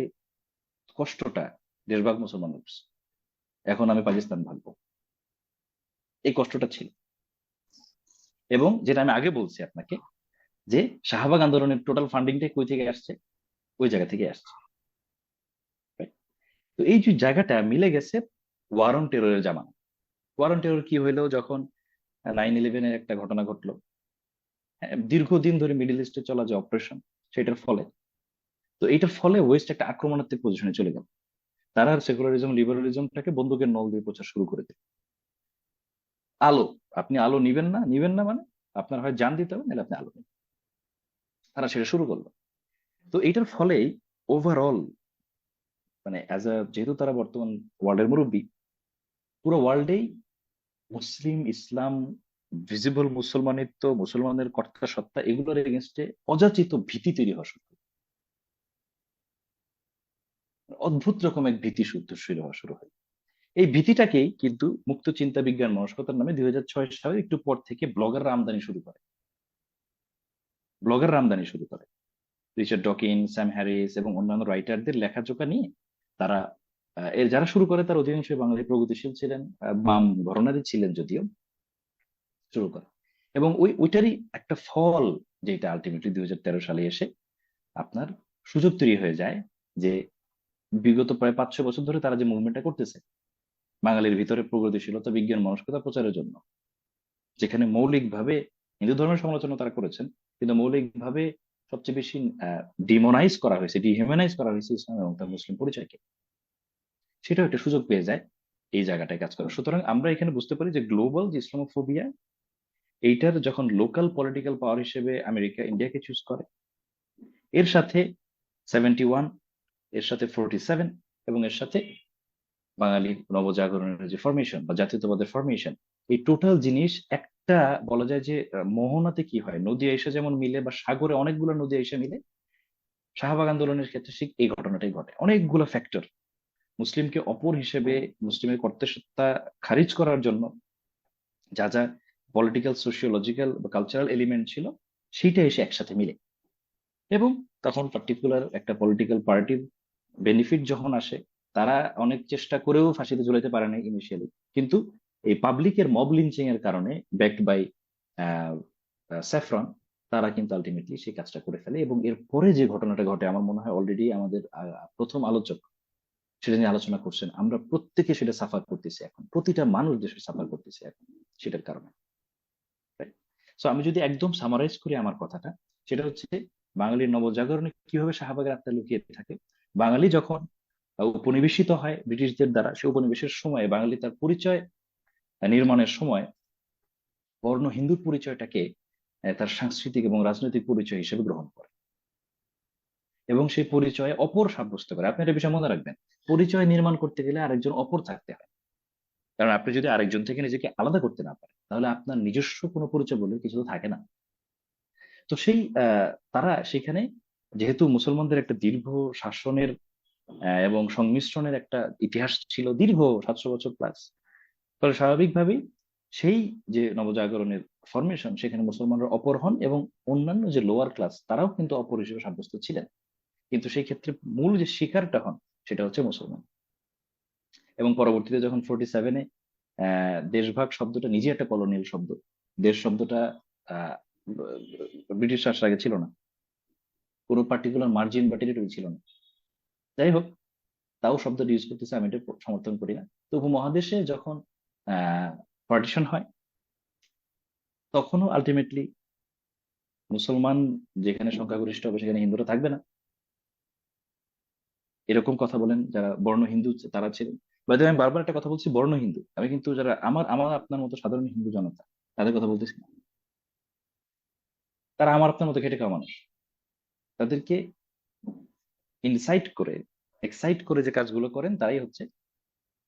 কষ্টটা, দেশভাগ মুসলমান করছে, এখন আমি পাকিস্তান ভাগবো, এই কষ্টটা ছিল। এবং যেটা আমি আগে বলছি আপনাকে, যে শাহবাগ আন্দোলনের টোটাল ফান্ডিংটাই কই থেকে আসছে, ওই জায়গা থেকে আসছে, right? তো এই যে জায়গাটা মিলে গেছে ওয়ার অন টেররের জামানা। ওয়ার অন টেরর কি হইলো, যখন 9/11-এর একটা ঘটনা ঘটলো, দীর্ঘদিন ধরে মিডল ইস্টে চলা যে অপারেশন, সেটার ফলে, তো এইটার ফলে ওয়েস্ট একটা আক্রমণাত্মক পজিশনে চলে গেল। তারা সেকুলারিজম, লিবারালিজমটাকে বন্দুকের নল দিয়ে প্রচার শুরু করে দিল। আলো, আপনি আলো নিবেন না, নিবেন না মানে আপনার হয় জান দিতে হবে, নাহলে আপনি আলো নেবেন। তারা সেটা শুরু করলো। তো এইটার ফলেই ওভারঅল, মানে যেহেতু তারা বর্তমান ওয়ার্ল্ডের মুরব্বী, পুরো ওয়ার্ল্ডেই মুসলিম, ইসলাম, ভিজিবল মুসলমানিত্ব, মুসলমানের কর্তা সত্তা, এগুলোর এগেনস্টে অযাচিত ভীতি তৈরি হওয়া শুরু হয়। অদ্ভুত রকম এক ভীতি শুরু হওয়া শুরু হয়। এই ভীতিটাকেই কিন্তু মুক্ত চিন্তা বিজ্ঞান মনস্কতার নামে 2006 সালে একটু পর থেকে ব্লগাররা আমদানি শুরু করে। রিচার্ড ডকিন, স্যাম হ্যারিস এবং অন্যান্য রাইটারদের লেখাজোকা নিয়ে তারা এর যারা শুরু করে তার অধিকাংশই বাঙালি প্রগতিশীল ছিলেন, বাম ঘরানারই ছিলেন যদিও, শুরু করে। এবং ওইটারই একটা ফল, যেটা আলটিমেটলি 2013 সালে এসে আপনার সুযোগ তৈরি হয়ে যায় যে বিগত প্রায় 5-6 বছর ধরে তারা যে মুভমেন্টটা করতেছে বাঙালির ভিতরে প্রগতিশীলতা, বিজ্ঞান মনস্কতা প্রচারের জন্য, যেখানে মৌলিকভাবে হিন্দু ধর্মের সমালোচনা তারা করেছেন, কিন্তু মৌলিকভাবে সবচেয়ে বেশি ডিমোনাইজ করা হয়েছে, ডিহিউম্যানাইজ করা হয়েছে ইসলাম এবং তার মুসলিম পরিচয়কে, সেটাও একটা সুযোগ পেয়ে যায় এই জায়গাটায় কাজ করা। সুতরাং আমরা এখানে বুঝতে পারি যে গ্লোবাল যে ইসলামোফোবিয়া, এইটার যখন লোকাল পলিটিক্যাল পাওয়ার হিসেবে আমেরিকা ইন্ডিয়াকে চুজ করে, এর সাথে 71, এর সাথে 47, এবং এর সাথে বাঙালির নবজাগরণের যে ফরমেশন বা জাতীয়তাবাদের ফরমেশন, এই টোটাল জিনিস একটা, বলা যায় যে মোহনাতে কি হয়, নদী এসে যেমন মিলে বা সাগরে অনেকগুলো নদী এসে মিলে, শাহবাগ আন্দোলনের ক্ষেত্রে ঠিক এই ঘটনাটাই ঘটে। অনেকগুলো ফ্যাক্টর মুসলিমকে অপর হিসেবে, মুসলিমের কর্তৃত্বতা খারিজ করার জন্য যা যা পলিটিক্যাল, সোশিওলজিক্যাল বা কালচারাল এলিমেন্ট ছিল, সেইটা এসে একসাথে মিলে। এবং তখন পার্টিকুলার একটা পলিটিক্যাল পার্টির বেনিফিট যখন আসে, তারা অনেক চেষ্টা করেও ফাঁসিতে ঝুলাইতে পারে না ইনিশিয়ালি, কিন্তু এই পাবলিকের মব লিঞ্চিং এর কারণে, ব্যাকড বাই স্যাফরন, তারা কিন্তু আলটিমেটলি সেই কাজটা করে ফেলে। এবং এরপরে যে ঘটনাটা ঘটে, আমার মনে হয় অলরেডি আমাদের প্রথম আলোচক সেটা নিয়ে আলোচনা করছেন, আমরা প্রত্যেকে সেটা সাফার করতেছি এখন, প্রতিটা মানুষ দেশে সাফার করতেছে এখন সেটার কারণে। সো আমি যদি একদম সামারাইজ করি আমার কথাটা, সেটা হচ্ছে বাঙালির নবজাগরণে কিভাবে শাহবাগের আত্মা লুকিয়ে থাকে। বাঙালি যখন উপনিবেশিত হয় ব্রিটিশদের দ্বারা, সে উপনিবেশের সময় বাঙালি তার পরিচয় নির্মাণের সময় বর্ণ হিন্দুর পরিচয়টাকে তার সাংস্কৃতিক এবং রাজনৈতিক পরিচয় হিসেবে গ্রহণ করে এবং সেই পরিচয়ে অপর সাব্যস্ত করে। আপনি একটা বিষয় মনে রাখবেন, পরিচয় নির্মাণ করতে গেলে আরেকজন অপর থাকতে হয়। কারণ আপনি যদি আরেকজন থেকে নিজেকে আলাদা করতে না পারেন, তাহলে আপনার নিজস্ব কোনো পরিচয় বলে কিছু তো থাকে না। তো সেই তারা সেখানে, যেহেতু মুসলমানদের একটা দীর্ঘ শাসনের এবং সংমিশ্রণের একটা ইতিহাস ছিল, দীর্ঘ 700 বছর প্লাস, ফলে স্বাভাবিকভাবেই সেই যে নবজাগরণের ফরমেশন, সেখানে মুসলমানরা অপর হন এবং অন্যান্য যে লোয়ার ক্লাস তারাও কিন্তু অপর হিসেবে সাব্যস্ত ছিলেন। কিন্তু সেই ক্ষেত্রে মূল যে শিকারটা হন সেটা হচ্ছে মুসলমান। এবং পরবর্তীতে যখন 47-এ দেশভাগ শব্দটা নিজে একটা কলোনিয়াল শব্দ, দেশ শব্দটা আহ ব্রিটিশ রাষ্ট্রের আগে ছিল না, কোনো পার্টিকুলার মার্জিন বা টেরিটরি ছিল না। যাই হোক, তাও শব্দটা ইউজ করতেছে, আমি এটা সমর্থন করি না। তো উপমহাদেশে যখন পার্টিশন হয়, তখনও আলটিমেটলি মুসলমান যেখানে সংখ্যাগরিষ্ঠ হবে সেখানে হিন্দুরা থাকবে না, এরকম কথা বলেন যারা বর্ণ হিন্দু তারা ছিলেন। বাইরে আমি বারবার একটা কথা বলছি, বর্ণ হিন্দু, আমি কিন্তু যারা আমার আমার আপনার মতো সাধারণ হিন্দু জনতা, তাদের কথা বলতেছি না। তারা আমার আপনার মতো খেটে খাওয়া মানুষ। তাদেরকে ইনসাইট করে, এক্সাইট করে যে কাজগুলো করেন তারাই হচ্ছে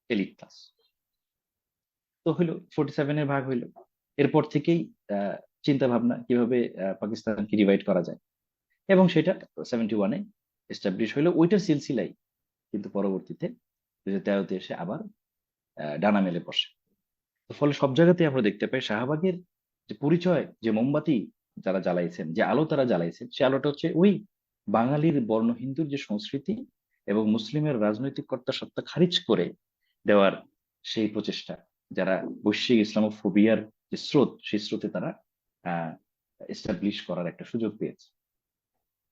এলিট ক্লাস। তো হইলো 47-এর ভাগ হইলো, এরপর থেকেই আহ চিন্তা ভাবনা কিভাবে পাকিস্তানকে ডিভাইড করা যায়, এবং সেটা 71-এ এস্টাবলিশ হইলো। ওইটার সিলসিলাই কিন্তু পরবর্তীতে 2013-তে এসে আবার ডানা মেলে বসে। তো ফলে সব জায়গাতেই আমরা দেখতে পাই শাহবাগের যে পরিচয়, যে মোমবাতি যারা জ্বালাইছেন, যে আলো তারা জ্বালাইছেন, সে আলোটা হচ্ছে ওই বাঙালির বর্ণ হিন্দুর যে সংস্কৃতি এবং মুসলিমের রাজনৈতিক কর্তা সত্তা খারিজ করে দেওয়ার সেই প্রচেষ্টা, যারা বৈশ্বিক ইসলামোফোবিয়ার যে স্রোত, সেই স্রোতে তারা আহ এস্টাবলিশ করার একটা সুযোগ পেয়েছে।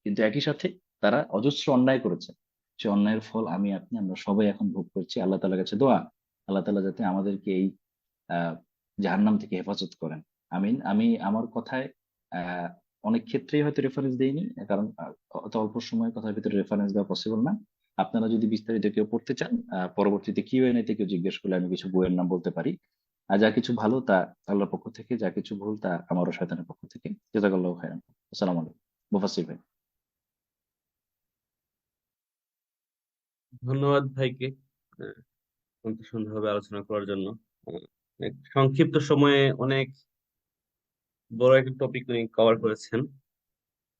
কিন্তু একই সাথে তারা অজস্র অন্যায় করেছে। সে অন্যায়ের ফল আমি আপনি আমরা সবাই এখন ভোগ করছি। আল্লাহ তাআলার কাছে দোয়া, আল্লাহ তাআলা যাতে আমাদেরকে এই আহ জাহান্নাম থেকে হেফাজত করেন। আমিন। আমি আমার কথায় আহ অনেক ক্ষেত্রেই হয়তো রেফারেন্স দেইনি, কারণ অত অল্প সময়ের কথার ভিতরে রেফারেন্স দেওয়া পসিবল না। আপনারা যদি বিস্তারিত কেউ পড়তে চান, পরবর্তীতে কিউএনএ তে কেউ জিজ্ঞেস করলে আমি কিছু বইয়ের নাম বলতে পারি। আর যা কিছু ভালো তা আল্লাহর পক্ষ থেকে, যা কিছু ভুল তা আমারও শয়তানের পক্ষ থেকে। জাযাকাল্লাহু খাইরান। আসসালামু আলাইকুম মুফাসসির ভাই। ধন্যবাদ ভাইকে, অত সুন্দরভাবে আলোচনা করার জন্য। সংক্ষিপ্ত সময়ে অনেক বড় একটা টপিক নিয়ে কভার করেছেন।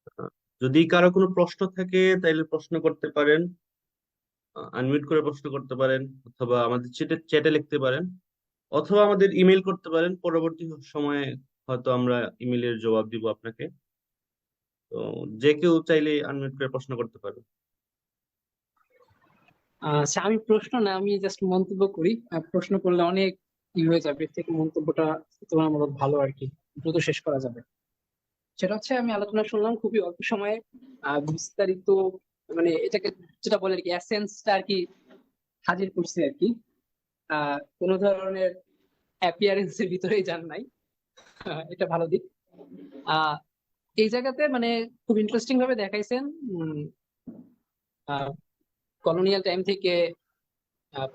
আহ, যদি কারো কোনো প্রশ্ন থাকে তাইলে প্রশ্ন করতে পারেন, আনমিউট করে প্রশ্ন করতে পারেন, অথবা আমাদের চ্যাটে চ্যাটে লিখতে পারেন, অথবা আমাদের ইমেল করতে পারেন। পরবর্তী সময়ে হয়তো আমরা ইমেলের জবাব দিব আপনাকে। তো যে কেউ চাইলে আনমিউট করে প্রশ্ন করতে পারে। আচ্ছা, আমি প্রশ্ন না, আমি জাস্ট মন্তব্য করি। প্রশ্ন করলে অনেক হয়ে যাবে, এর থেকে মন্তব্যটা তুলনামূলক ভালো আর কি, দ্রুত শেষ করা যাবে। সেটা হচ্ছে, আমি আলোচনা শুনলাম খুবই অল্প সময়ে, বিস্তারিত, মানে এটাকে যেটা বলে আর কি এসেন্সটা আর কি হাজির করছে আর কি। কোনো ধরনের অ্যাপিয়ারেন্সের ভিতরেই যান নাই। এটা ভালো দিক। আহ এই জায়গাতে মানে খুব ইন্টারেস্টিং ভাবে দেখাইছেন কলোনিয়াল টাইম থেকে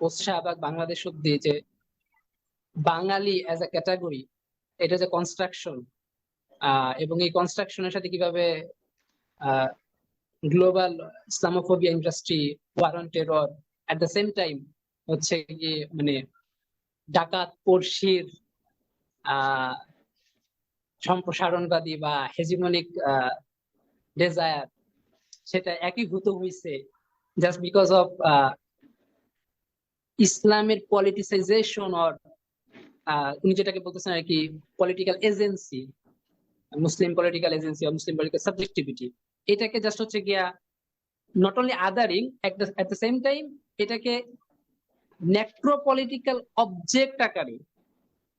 পোস্ট শাহবাগ বাংলাদেশ অব্দি, যে বাঙালি অ্যাজ এ ক্যাটাগরি, এটা যে কনস্ট্রাকশন, এবং এই কনস্ট্রাকশনের সাথে কিভাবে global Islamophobia industry, war on terror, at the same time হচ্ছে কি মানে ডাকাত পড়শির আহ সম্প্রসারণবাদী বা হেজিমনিক ডেজায়ার, সেটা একীভূত হয়েছে জাস্ট বিকজ অফ ইসলামের পলিটিসাইজেশন, অর উনি যেটাকে বলতেছেন আর কি পলিটিক্যাল এজেন্সি, মুসলিম পলিটিক্যাল এজেন্সি বা মুসলিম পলিটিক্যাল সাবজেক্টিভিটি। এটাকে জাস্ট হচ্ছে গিয়া not only othering, at the same time এটাকে নেক্রোপলিটিক্যাল অবজেক্ট আকারে,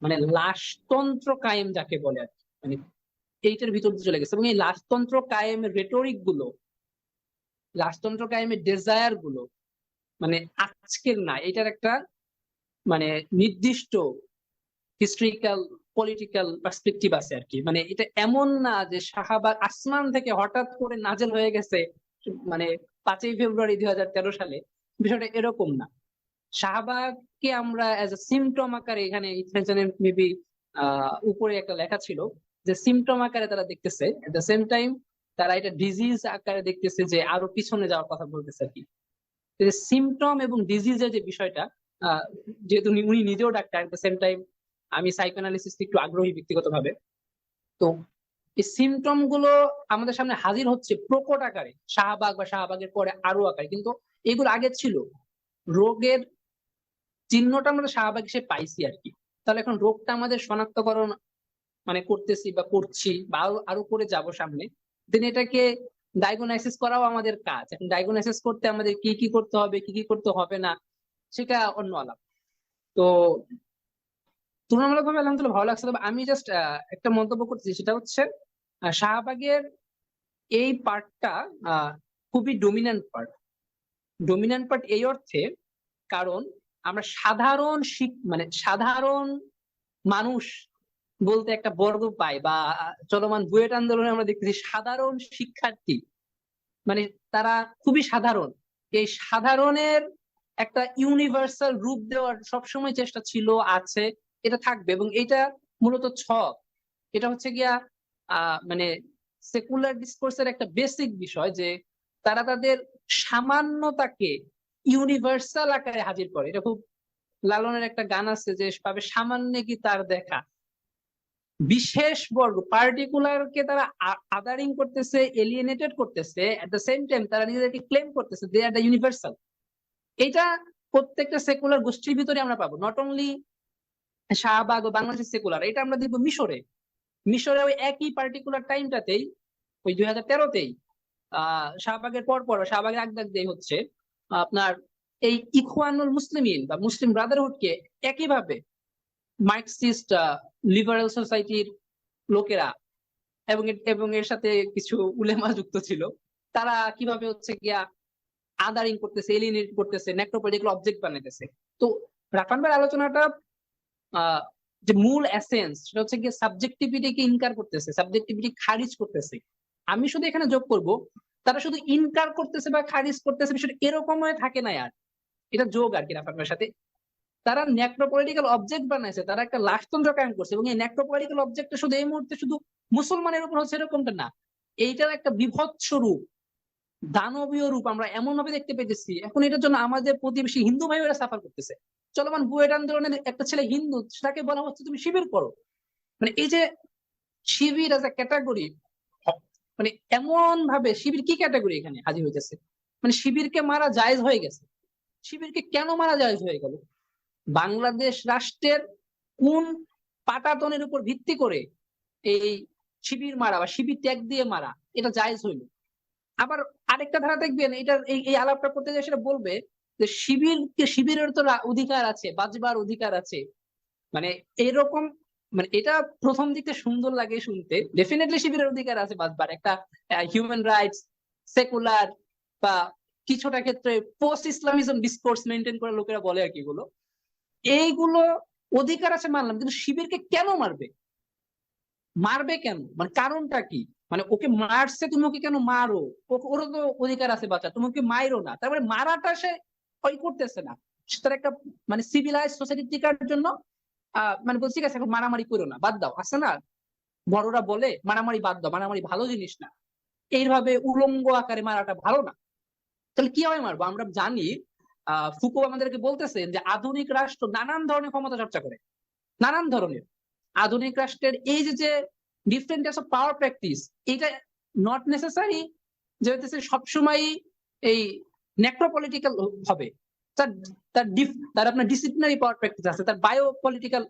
মানে লাশতন্ত্র কায়েম যাকে বলে আর কি, মানে এইটার ভিতর দিয়ে চলে গেছে। এবং এই লাশতন্ত্র কায়েমের রেটরিক গুলো, লাশতন্ত্র কায়েমের ডেজায়ার গুলো মানে আজকের না, এটার একটা মানে নির্দিষ্ট হিস্ট্রিক্যাল পলিটিক্যাল পার্সপেক্টিভ আছে আর কি। মানে এটা এমন না যে শাহবাগ আসমান থেকে হঠাৎ করে নাজেল হয়ে গেছে মানে 5ই ফেব্রুয়ারি 2013 সালে, বিষয়টা এরকম না। শাহবাগকে আমরা অ্যাজ এ সিমটম আকারে, এখানে মেবি উপরে একটা লেখা ছিল যে সিমটম আকারে তারা দেখতেছে, এট দ্য সেম টাইম তারা এটা ডিজিজ আকারে দেখতেছে, যে আরো পিছনে যাওয়ার কথা বলতেছে আর কি। সিমটম এবং ডিজিজের যে বিষয়টা, যেহেতু উনি নিজেও doctor, at the same time আমি সাইকোঅ্যানালিসিস একটু আগ্রহী ব্যক্তিগতভাবে। তো এই সিমটম গুলো আমাদের সামনে হাজির হচ্ছে প্রকট আকারে শাহবাগ বা শাহবাগের পরে আরো আকারে, কিন্তু এগুলো আগে ছিল। রোগের চিহ্নটা আমরা শাহবাগ হিসেবে পাইছি আর কি। তাহলে এখন রোগটা আমাদের শনাক্তকরণ মানে করতেছি বা করছি, বা আরো আরো করে যাব সামনে, দেন এটাকে ডায়াগনোসিস করাও আমাদের কাজ। এখন ডায়াগনোসিস করতে আমাদের কি কি করতে হবে, কি কি করতে হবে না, সেটা অন্য আলাপ। তো তুলনামূলকভাবে আলহামদুলিল্লাহ ভালো লাগছে। তবে আমি জাস্ট একটা মন্তব্য করতেছি, সেটা হচ্ছে শাহবাগের এই পার্টটা খুবই ডমিন্যান্ট পার্ট। ডমিন্যান্ট পার্ট এই অর্থে, কারণ আমরা সাধারণ মানে সাধারণ মানুষ বলতে একটা বর্গ পাই, বা চলমান বুয়েট আন্দোলনে আমরা দেখতেছি সাধারণ শিক্ষার্থী, মানে তারা খুবই সাধারণ। এই সাধারণের একটা ইউনিভার্সাল রূপ দেওয়ার সবসময় চেষ্টা ছিল, আছে, এটা থাকবে। এবং এটা মূলত ছক, এটা হচ্ছে গিয়া মানে সেকুলার ডিসকোর্সের একটা বেসিক বিষয়, যে তারা তাদের সামান্যতাকে ইউনিভার্সাল আকারে হাজির করে। এটা খুব লালনের একটা গান আছে যে পাবে সামান্য কি তার দেখা, বিশেষ বর্গ পার্টিকুলার কে তারা আদারিং করতেছে, এলিয়েনেটেড করতেছে, এট দ্য সেম টাইম তারা নিজেদেরকে ক্লেম করতেছে দে আর দ্য ইউনিভার্সাল। এটা প্রত্যেকটা সেকুলার গোষ্ঠীর ভিতরে আমরা পাবো, নট অনলি শাহবাগ ও বাংলাদেশের সেকুলার, এটা আমরা দেখবো মিশরে। মিশরে ওই একই পার্টিকুলার টাইমটাতেই, ওই 2013তেই শাহবাগের পর শাহবাগের আগদাগ দিয়ে হচ্ছে আপনার এই ইখওয়ানুল মুসলিমিন বা মুসলিম ব্রাদারহুডকে একইভাবে মার্কসিস্ট লিবারেল সোসাইটির লোকেরা এবং এর সাথে কিছু উলেমা যুক্ত ছিল, তারা কিভাবে হচ্ছে গিয়া আদারিং করতেছে, এলিয়েনেট করতেছে, নেক্রোপলিটিক্যাল অবজেক্ট বানাইতেছে। তো রাফান ভাইয়ের আলোচনাটা যে মূল এসেন্স, সেটা হচ্ছে গিয়ে সাবজেক্টিভিটিকে ইনকার করতেছে, সাবজেক্টিভিটি খারিজ করতেছে। আমি শুধু এখানে যোগ করব, তারা শুধু ইনকার করতেছে বা খারিজ করতেছে, বিষয়টা এরকম হয়ে থাকে না। আর এটা যোগ আর কি রাফান ভাইয়ের সাথে। তারা নেক্রোপলিটিক্যাল অবজেক্ট বানাইছে, তারা একটা লাশতন্ত্র কায়েম করছে, এবং এই নেক্রোপলিটিক্যাল অবজেক্টটা শুধু এই মুহূর্তে শুধু মুসলমানের উপর হচ্ছে এরকমটা না, এইটার একটা বিভৎস রূপ দানবীয় রূপ আমরা এমন ভাবে দেখতে পেতেছি। এখন এটার জন্য আমাদের প্রতিবেশী হিন্দু ভাইয়েরা সাফার করতেছে। চলমান বুয়েট আন্দোলনের একটা ছেলে হিন্দু, তাকে বলা হচ্ছে তুমি শিবির করো। মানে এই যে শিবির এজ এ ক্যাটাগরি, মানে এমন ভাবে শিবির কি ক্যাটাগরি এখানে হাজির হইতেছে। মানে শিবিরকে মারা জায়েজ হয়ে গেছে। শিবিরকে কেন মারা জায়েজ হয়ে গেল? বাংলাদেশ রাষ্ট্রের কোন পাটাতনের উপর ভিত্তি করে এই শিবির মারা বা শিবির ত্যাগ দিয়ে মারা এটা জায়েজ হইল? আবার আরেকটা ধারা দেখবেন, এটা এই আলাপটা করতে গিয়ে সেটা বলবে যে শিবিরের তো অধিকার আছে, বাঁচবার অধিকার আছে। মানে এরকম, মানে এটা প্রথম দিকে সুন্দর লাগে শুনতে, ডেফিনেটলি শিবিরের অধিকার আছে বাঁচবার, একটা হিউম্যান রাইটস, সেকুলার বা কিছুটা ক্ষেত্রে পোস্ট ইসলামিজম ডিসকোর্স মেনটেন করে লোকেরা বলে আর কি, এগুলো এইগুলো অধিকার আছে মানলাম, কিন্তু শিবিরকে কেন মারবে? মারবে কেন? মানে কারণটা কি? মানে ওকে মারছে, তুমি ওকে কেন মারো? ওর তো অধিকার আছে বাচ্চা, তুমি ওকে মাইরো না। তারপরে মারাটা সে ওই করতেছে না, সে তার একটা মানে সিভিলাইজ সোসাইটি টিকার জন্য মানে বলছি, ঠিক আছে এখন মারামারি করো না, বাদ দাও, আছে না বড়রা বলে মারামারি বাদ দাও, মারামারি ভালো জিনিস না, এইভাবে উলঙ্গ আকারে মারাটা ভালো না। তাহলে কিভাবে মারবো? আমরা জানি ফুকো আমাদেরকে বলতেছেন যে আধুনিক রাষ্ট্র নানান ধরনের ক্ষমতা চর্চা করে, নানান ধরনের। আধুনিক রাষ্ট্রের এই যে different types of power practice, এটা নট নেসেসারি যে হইতেছে সবসময় এই নেক্রোপলিটিক্যাল হবে। তার তার আপনার ডিসিপ্লিনারি পাওয়ার প্র্যাকটিস আছে, তার বায়ো পলিটিক্যাল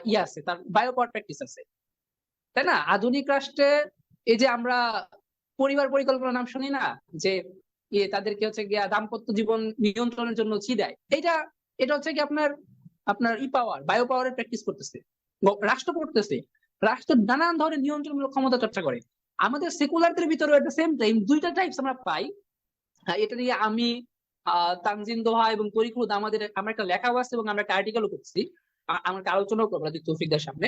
ইয়ে আছে, তার বায়ো পাওয়ার প্র্যাকটিস আছে, তাই না? আধুনিক রাষ্ট্রে এই যে আমরা পরিবার পরিকল্পনা নাম শুনি না, যে তাদেরকে হচ্ছে গিয়া দাম্পত্য জীবন নিয়ন্ত্রণের জন্য দেয়, এটা হচ্ছে কি আপনার আপনার পাওয়ার, বায়ো পাওয়ারের প্র্যাকটিস করতেছে রাষ্ট্র করতেছে। রাষ্ট্র নানান ধরনের নিয়ন্ত্রণমূলক ক্ষমতা চর্চা করে। আমাদের সেকুলারদের ভিতরে এট দ্য সেম টাইম দুইটা টাইপস আমরা পাই। এটা নিয়ে আমি তানজিন দোহা এবং তরিকুল আমরা একটা লেখাও আছে এবং আমরা একটা আর্টিকেলও করছি, আমরা একটা আলোচনাও করবো তৌফিকদের সামনে।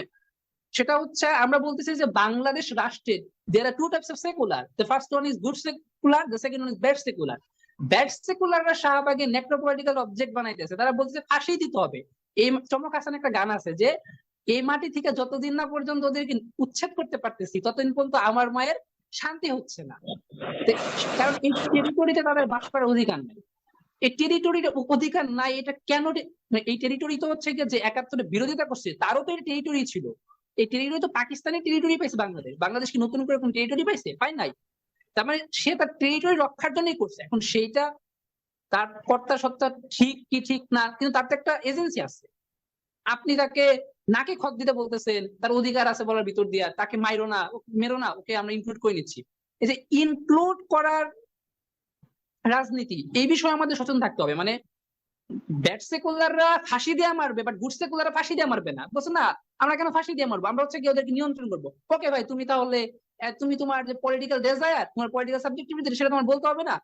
সেটা হচ্ছে আমরা বলতেছি যে বাংলাদেশ রাষ্ট্রে there are two types of secular. The first one is good secular, the second one is bad secular. Bad সেকুলাররা শাহবাগে নেক্রোপলিটিক্যাল অবজেক্ট বানাইতেছে, তারা বলতেছে ফাঁসি দিতে হবে। এই চমক হাসান একটা গান আছে যে এই মাটি থেকে যতদিন না পর্যন্ত ওদেরকে উচ্ছেদ করতে পারতেছি ততদিন পর্যন্ত আমার মায়ের শান্তি হচ্ছে না। কারণ এই টেরিটরিতে তাদের বাস করার অধিকার নাই। এই টেরিটরির অধিকার নাই, এটা কেন? এই টেরিটরি তো হচ্ছে যে ৭১ বিরোধিতা করছে তারও তো এই টেরিটরি ছিল। এই টেরিটরি তো পাকিস্তানি টেরিটরি পাইছে বাংলাদেশ কি নতুন করে কোন টেরিটরি পাইছে? পাই নাই। তার মানে সে তার টেরিটরি রক্ষার জন্যই করছে। এখন সেইটা তার কর্তা সত্তা ঠিক কি ঠিক না, কিন্তু তার তো একটা এজেন্সি আছে। আপনি তাকে নাকে খত দিতে বলতেছেন, তার অধিকার আছে বলার ভিতর দিয়া, তাকে মাইরো না, মেরো না, ওকে আমরা ইনক্লুড করে নিচ্ছি। এই যে ইনক্লুড করার রাজনীতি, এই বিষয়ে আমাদের সচেতন থাকতে হবে। মানে ব্যাড সেকুলাররা ফাঁসি দিয়ে মারবে, বাট গুড সেকুলাররা ফাঁসি দিয়ে মারবে না। বলছে না আমরা কেন ফাঁসি দিয়ে মারবো, আমরা হচ্ছে কি ওদেরকে নিয়ন্ত্রণ করবো। ওকে ভাই, তুমি তাহলে তুমি তোমার যে পলিটিক্যাল ডেজায়ার, তোমার পলিটিক্যাল সাবজেক্টিভিটি, সেটা তোমার বলতে হবে না।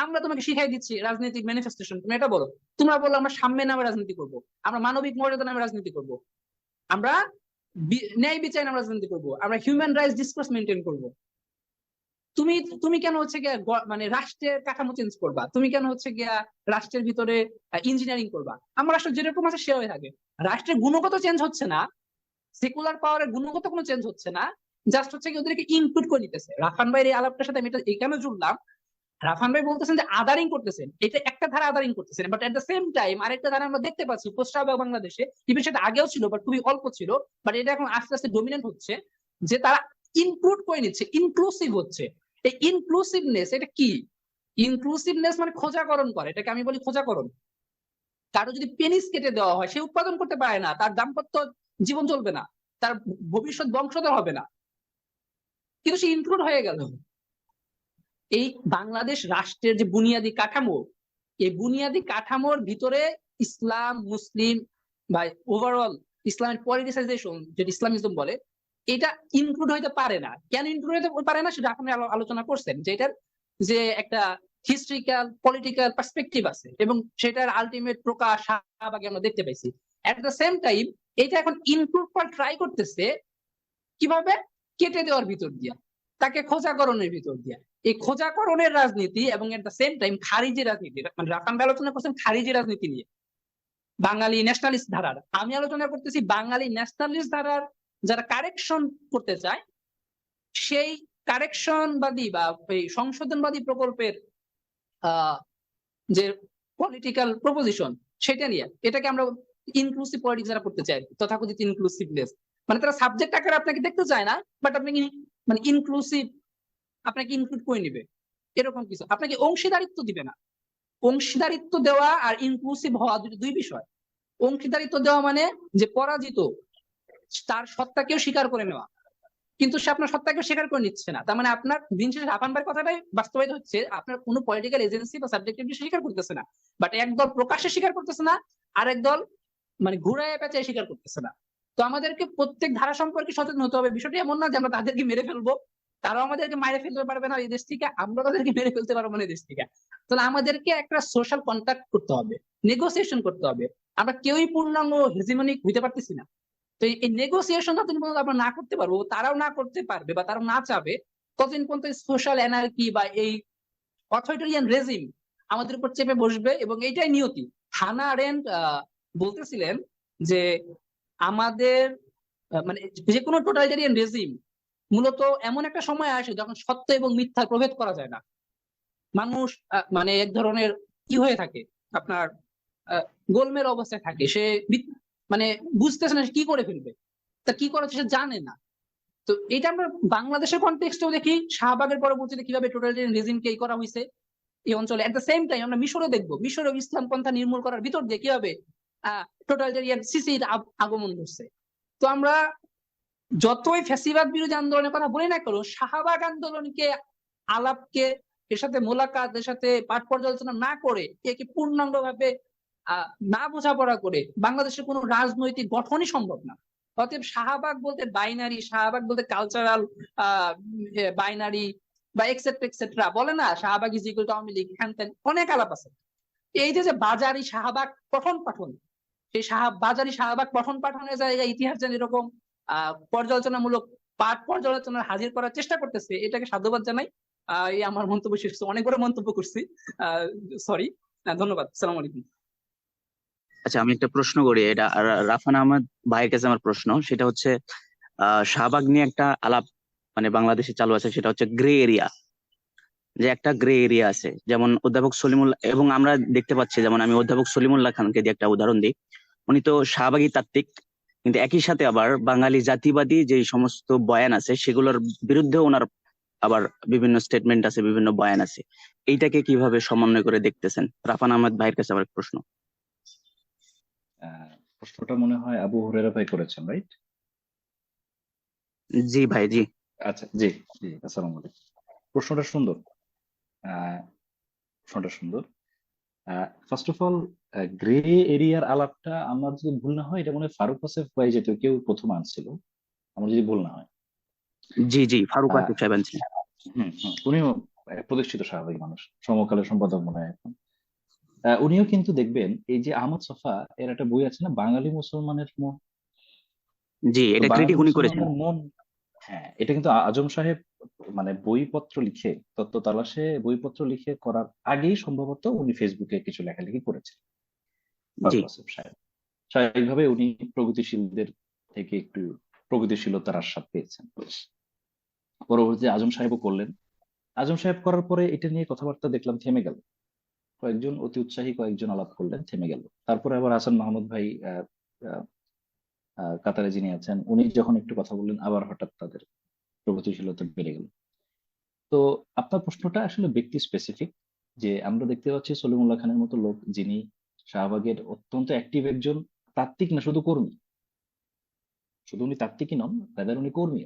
আমরা তোমাকে শিখাই দিচ্ছি রাজনৈতিক ম্যানিফেস্টেশন, তুমি এটা বলো। তোমরা বলো আমরা সাম্যের নামে রাজনীতি করবো, আমরা মানবিক মর্যাদা নামে রাজনীতি করবো, আমরা ন্যায় বিচার নামে রাজনীতি করবো, আমরা হিউম্যান রাইটস ডিসকোর্স মেনটেন করবো। তুমি তুমি কেন হচ্ছে গিয়া মানে রাষ্ট্রের কাঠামো চেঞ্জ করবা? তুমি কেন হচ্ছে গিয়া রাষ্ট্রের ভিতরে ইঞ্জিনিয়ারিং করবা? আমার রাষ্ট্র যেরকম আছে সে হয়ে থাকে। রাষ্ট্রের গুণগত চেঞ্জ হচ্ছে না, সেকুলার পাওয়ারের গুণগত কোনো চেঞ্জ হচ্ছে না, জাস্ট হচ্ছে কি ওদেরকে ইনক্লুড করে নিতেছে। রাফান ভাইয়ের এই আলাপটার সাথে আমি এটা এখানে জুড়লাম। রাফান ভাই বলতেছেন যে আদারিং করতেছেন, এটা একটা ধারা আদারিং করতেছেন, but at the same time আরেকটা ধারা আমরা দেখতে পাচ্ছি পোস্ট বাংলাদেশে, ইভেন সেটা আগেও ছিল বাট খুবই অল্প ছিল, বাট এটা এখন আস্তে আস্তে ডমিনেন্ট হচ্ছে, যে তারা ইনক্লুড করে নিচ্ছে, ইনক্লুসিভ হচ্ছে। এই ইনক্লুসিভনেস এটা কি? ইনক্লুসিভনেস মানে খোঁজাকরণ করে, এটাকে আমি বলি খোঁজাকরণ। কারো যদি পেনিস কেটে দেওয়া হয়, সে উৎপাদন করতে পারে না, তার দাম্পত্য জীবন চলবে না, তার ভবিষ্যৎ বংশধর হবে না, কিন্তু সে ইনক্লুড হয়ে গেল। এই বাংলাদেশ রাষ্ট্রের যে বুনিয়াদী কাঠামো, এই বুনিয়াদী কাঠামোর ভিতরে ইসলাম, মুসলিম বা ওভারঅল ইসলামের পলিটিসাইজেশন, যেটা ইসলামিজম বলে, এটা ইনক্লুড হইতে পারে না। কেন ইনক্লুড হইতে পারে না সেটা আপনি আলোচনা করছেন, যে এটার যে একটা হিস্ট্রিক্যাল পলিটিক্যাল পার্সপেক্টিভ আছে এবং সেটার আলটিমেট প্রকাশ শাহবাগে আমরা দেখতে পাইছি। এট দ্য সেম টাইম এটা এখন ইনক্লুড করার ট্রাই করতেছে কিভাবে? কেটে দেওয়ার ভিতর দিয়া, তাকে খোঁজাকরণের ভিতর দিয়া। এই খোঁজাকরণের রাজনীতি এবং এট দ্য সেম টাইম খারিজি রাজনীতি, মানে রাফান আলোচনা করছেন খারিজি রাজনীতি নিয়ে, বাঙালি ন্যাশনালিস্ট ধারার। আমি আলোচনা করতেছি বাঙালি ন্যাশনালিস্ট ধারার যারা কারেকশন করতে চায় সেই কারেকশনবাদী বা এই সংশোধনবাদী প্রকল্পের আহ যে পলিটিক্যাল প্রপোজিশন সেটা নিয়ে, এটাকে আমরা ইনক্লুসিভ পলিটিক্স যারা করতে চাই, তথাকথিত ইনক্লুসিভনেস, মানে তারা সাবজেক্ট আকারে আপনাকে দেখতে চায় না, বাট আপনাকে মানে ইনক্লুসিভ, আপনাকে ইনক্লুড করে নিবে, এরকম কিছু। আপনাকে অংশীদারিত্ব দিবে না। অংশীদারিত্ব দেওয়া আর ইনক্লুসিভ হওয়া দুই বিষয়। অংশীদারিত্ব দেওয়া মানে যে পরাজিত তার সত্তাকেও স্বীকার করে নেওয়া, কিন্তু সে আপনার সত্তাকে স্বীকার করে নিচ্ছে না। তার মানে আপনার দিন শেষে রাফান ভাইয়ের কথাটাই বাস্তবায়িত হচ্ছে, আপনার কোনো পলিটিক্যাল এজেন্সি বা সাবজেক্টিভলি স্বীকার করতেছে না, বাট একদল প্রকাশ্যে স্বীকার করতেছে না, আর একদল মানে ঘুরায় পেঁচায় স্বীকার করতেছে না। তো আমাদেরকে প্রত্যেক ধারা সম্পর্কে সচেতন হতে হবে। বিষয়টি এমন না যে আমরা তাদেরকে মেরে ফেলবো, তারাও আমাদেরকে মাইরে ফেলতে পারবে না এই দেশ থেকে, আমরা তাদেরকে মেরে ফেলতে পারবো না এই দেশ থেকে। তাহলে আমাদেরকে একটা সোশ্যাল কন্ট্যাক্ট করতে হবে, নেগোসিয়েশন করতে হবে। আমরা কেউই পূর্ণাঙ্গ হেজিমনিক হইতে পারতেছি না। তো এই নেগোসিয়েশন যতদিন পর্যন্ত আমরা না করতে পারবো, তারাও না করতে পারবে বা তারাও না চাবে, ততদিন পর্যন্ত সোশ্যাল এনার্কি বা এই অথরিটারিয়ান রেজিম আমাদের উপর চেপে বসবে, এবং এইটাই নিয়তি। হানা আরেন্ট বলতেছিলেন যে আমাদের মানে যে কোনো টোটালিটারিয়ান রেজিম মূলত এমন একটা সময় আসে যখন সত্য এবং মিথ্যার প্রভেদ করা যায় না। মানুষ মানে এক ধরনের কি হয়ে থাকে, আপনার গোলমেল অবস্থায় থাকে, সে মানে বুঝতেছে না সে কি করে ফেলবে, তা কি করা হচ্ছে সে জানে না। তো এটা আমরা বাংলাদেশের কনটেক্সটেও দেখি, শাহবাগের পরবর্তীতে কিভাবে টোটালিটারিয়ান রেজিমকে এই করা হয়েছে এই অঞ্চলে। এট দ্য সেম টাইম আমরা মিশরে দেখবো, মিশরেও ইসলাম পন্থা নির্মূল করার ভিতর দিয়ে কিভাবে টোটালিটারিয়ান সিসির আগমন ঘটছে। তো আমরা যতই ফ্যাসিবাদ বিরোধী আন্দোলনের কথা বলি না কেন, শাহবাগ আন্দোলনকে, আলাপকে, এর সাথে মোলাকাত, এর সাথে পাঠ পর্যালোচনা না করে, একে পূর্ণাঙ্গ ভাবে না বোঝাপড়া করে বাংলাদেশের কোনো রাজনৈতিক গঠনই সম্ভব না। অতএব শাহবাগ বলতে বাইনারি, শাহবাগ বলতে কালচারাল বাইনারি বা এক্সেট্রা এক্সেট্রা বলে না, Shahbag is equal to Awami League, হ্যান ত্যান অনেক আলাপ আছে। এই যে বাজারি শাহবাগ পঠন পাঠন, সেই বাজারি শাহবাগ পঠন পাঠনের জায়গায় ইতিহাস যেন এরকম পর্যালোচনামূলক পাঠ পর্যালোচনা হাজির করার চেষ্টা করতেছে, এটাকে সাধুবাদ জানাই। এই আমার মন্তব্য শেষ, অনেক বড় মন্তব্য করছি, সরি। ধন্যবাদ, আসসালামু আলাইকুম। আচ্ছা, আমি একটা প্রশ্ন করি, এটা রাফান আহমেদ ভাইয়ের কাছে আমার প্রশ্ন, সেটা হচ্ছে শাহবাগ নিয়ে একটা আলাপ মানে বাংলাদেশে চালু আছে, সেটা হচ্ছে গ্রে এরিয়া। যে একটা গ্রে এরিয়া আছে, যেমন অধ্যাপক সলিমুল্লাহ, এবং আমরা দেখতে পাচ্ছি, যেমন আমি অধ্যাপক সলিমুল্লাহ খানকে দিয়ে একটা উদাহরণ দিই, উনি তো শাহবাগী তাত্ত্বিক, কিন্তু একই সাথে আবার বাঙালি জাতিবাদী যে সমস্ত বয়ান আছে সেগুলোর বিরুদ্ধে ওনার আবার বিভিন্ন স্টেটমেন্ট আছে, বিভিন্ন বয়ান আছে। এইটাকে কিভাবে সমন্বয় করে দেখতেছেন? রাফান আহমেদ ভাইয়ের কাছে আমার প্রশ্ন। প্রশ্নটা মনে হয় আবু হুরায়রা ভাই করেছেন, রাইট? জি ভাই, জি। আচ্ছা, জি জি, আসসালামু আলাইকুম। প্রশ্নটা সুন্দর। প্রশ্নটা সুন্দর। ফার্স্ট অফ অল, গ্রে এরিয়ার আলাপটা আমার যদি ভুল না হয়, এটা মনে হয় ফারুক হোসেফ ভাই জাতীয় কেউ প্রথম আনছিল, আমার যদি ভুল না হয়। জি জি, ফারুক আহ, আসিফ সাহেব আনছিলেন। উনিও প্রতিষ্ঠিত স্বাভাবিক মানুষ, সমকালের সম্পাদক মনে হয় এখন। উনিও কিন্তু দেখবেন, এই যে আহমদ ছফা এর একটা বই আছে না, বাঙালি মুসলমানের মন। জি, তো এটা বাঙালি ক্রিটিক উনি করেছেন। মুসলমানের মন, হ্যাঁ, এটা কিন্তু আজম সাহেব মানে বইপত্র লিখে, তত্ত্ব তালাশে বইপত্র লিখে করার আগেই সম্ভবত উনি ফেসবুকে কিছু লেখালেখি করেছেন, জি ফারুক হোসেফ সাহেব। স্বাভাবিকভাবে উনি প্রগতিশীলদের থেকে একটু প্রগতিশীলতার আস্বাদ পেয়েছেন। পরবর্তীতে আজম সাহেবও করলেন। আজম সাহেব করার পরে এটা নিয়ে কথাবার্তা দেখলাম থেমে গেল, কয়েকজন অতি উৎসাহী কয়েকজন আলাপ করলেন, থেমে গেল। তারপরে আবার হাসান মাহমুদ ভাই কাতারে যিনি আছেন, উনি যখন একটু কথা বললেন, আবার হঠাৎ তাদের প্রগতিশীলতা বেড়ে গেল। তো আপনার প্রশ্নটা আসলে ব্যক্তি স্পেসিফিক, যে আমরা দেখতে পাচ্ছি সলিমুল্লাহ খানের মতো লোক, যিনি শাহবাগের অত্যন্ত অ্যাক্টিভ একজন তাত্ত্বিক, না শুধু কর্মী, শুধু উনি তাত্ত্বিকই নন, রাদার উনি কর্মী।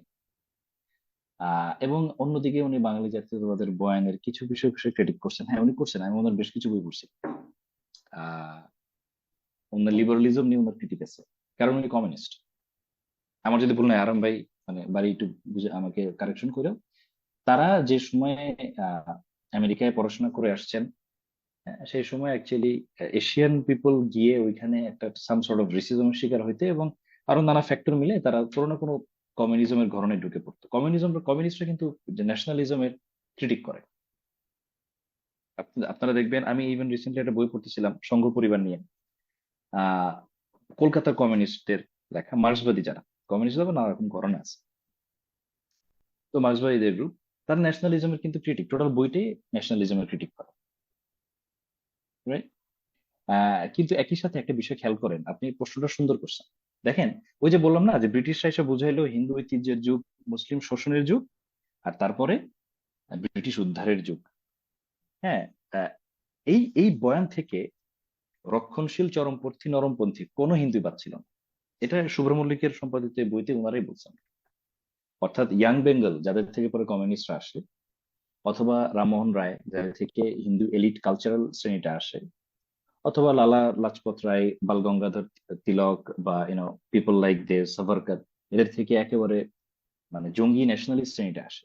এবং অন্যদিকে উনি বাঙালি জাতীয়তাবাদের বয়ানের কিছু বিষয় বিষয়ে ক্রেডিট করছেন। হ্যাঁ, উনি করছেন, আমি ওনার বেশ কিছু বই পড়ছি। ওনার লিবারালিজম নিয়ে ওনার ক্রিটিক আছে, কারণ উনি কমিউনিস্ট। আমার যদি ভুল নাই, আরাম ভাই মানে বাড়ি একটু বুঝে আমাকে কারেকশন করেও, তারা যে সময়ে আমেরিকায় পড়াশোনা করে আসছেন, সেই সময় অ্যাকচুয়ালি এশিয়ান পিপল গিয়ে ওইখানে একটা সাম সর্ট অফ রেসিজমের শিকার হইতে, এবং আরো নানা ফ্যাক্টর মিলে তারা কোনো না কোনো কমিউনিজমের ঘরনে ঢুকে পড়তো। কমিউনিস্টরা কিন্তু ন্যাশনালিজমের ক্রিটিক করে। আপনারা দেখবেন, আমি ইভেন রিসেন্টলি একটা বই পড়তেছিলাম সংঘ পরিবার নিয়ে, আহ কলকাতার কমিউনিস্টদের লেখা, মার্ক্সবাদী যারা কমিউনিস্ট, নানা রকম ঘরানা আছে। তো মার্ক্সবাদীদের গ্রুপ, তার ন্যাশনালিজমের কিন্তু ক্রিটিক, টোটাল বইটাই ন্যাশনালিজমের ক্রিটিক করে, রাইট? কিন্তু একই সাথে একটা বিষয় খেয়াল করেন, আপনি প্রশ্নটা সুন্দর করছেন। দেখেন, ওই যে বললাম না যে ব্রিটিশরা এসে বুঝাইলো হিন্দু ঐতিহ্যের যুগ, মুসলিম শোষণের যুগ, আর তারপরে ব্রিটিশ উদ্ধারের যুগ। হ্যাঁ, আহ, এই এই বয়ান থেকে রক্ষণশীল, চরমপন্থী, নরমপন্থী কোনো হিন্দুই বাদ ছিল না। এটা শুভ্র মল্লিকের সম্পাদিত এই বইতে ওনারাই বলছেন। অর্থাৎ ইয়াং বেঙ্গল, যাদের থেকে পরে কমিউনিস্টরা আসে, অথবা রামমোহন রায়, যাদের থেকে হিন্দু এলিট কালচারাল শ্রেণীটা আসে, অথবা লালা লাজপত রায়, বাল গঙ্গাধর তিলক, বা পিপল লাইক দে, সাভারকার, এদের থেকে একেবারে মানে জঙ্গি ন্যাশনালিস্ট শ্রেণীটা আসে।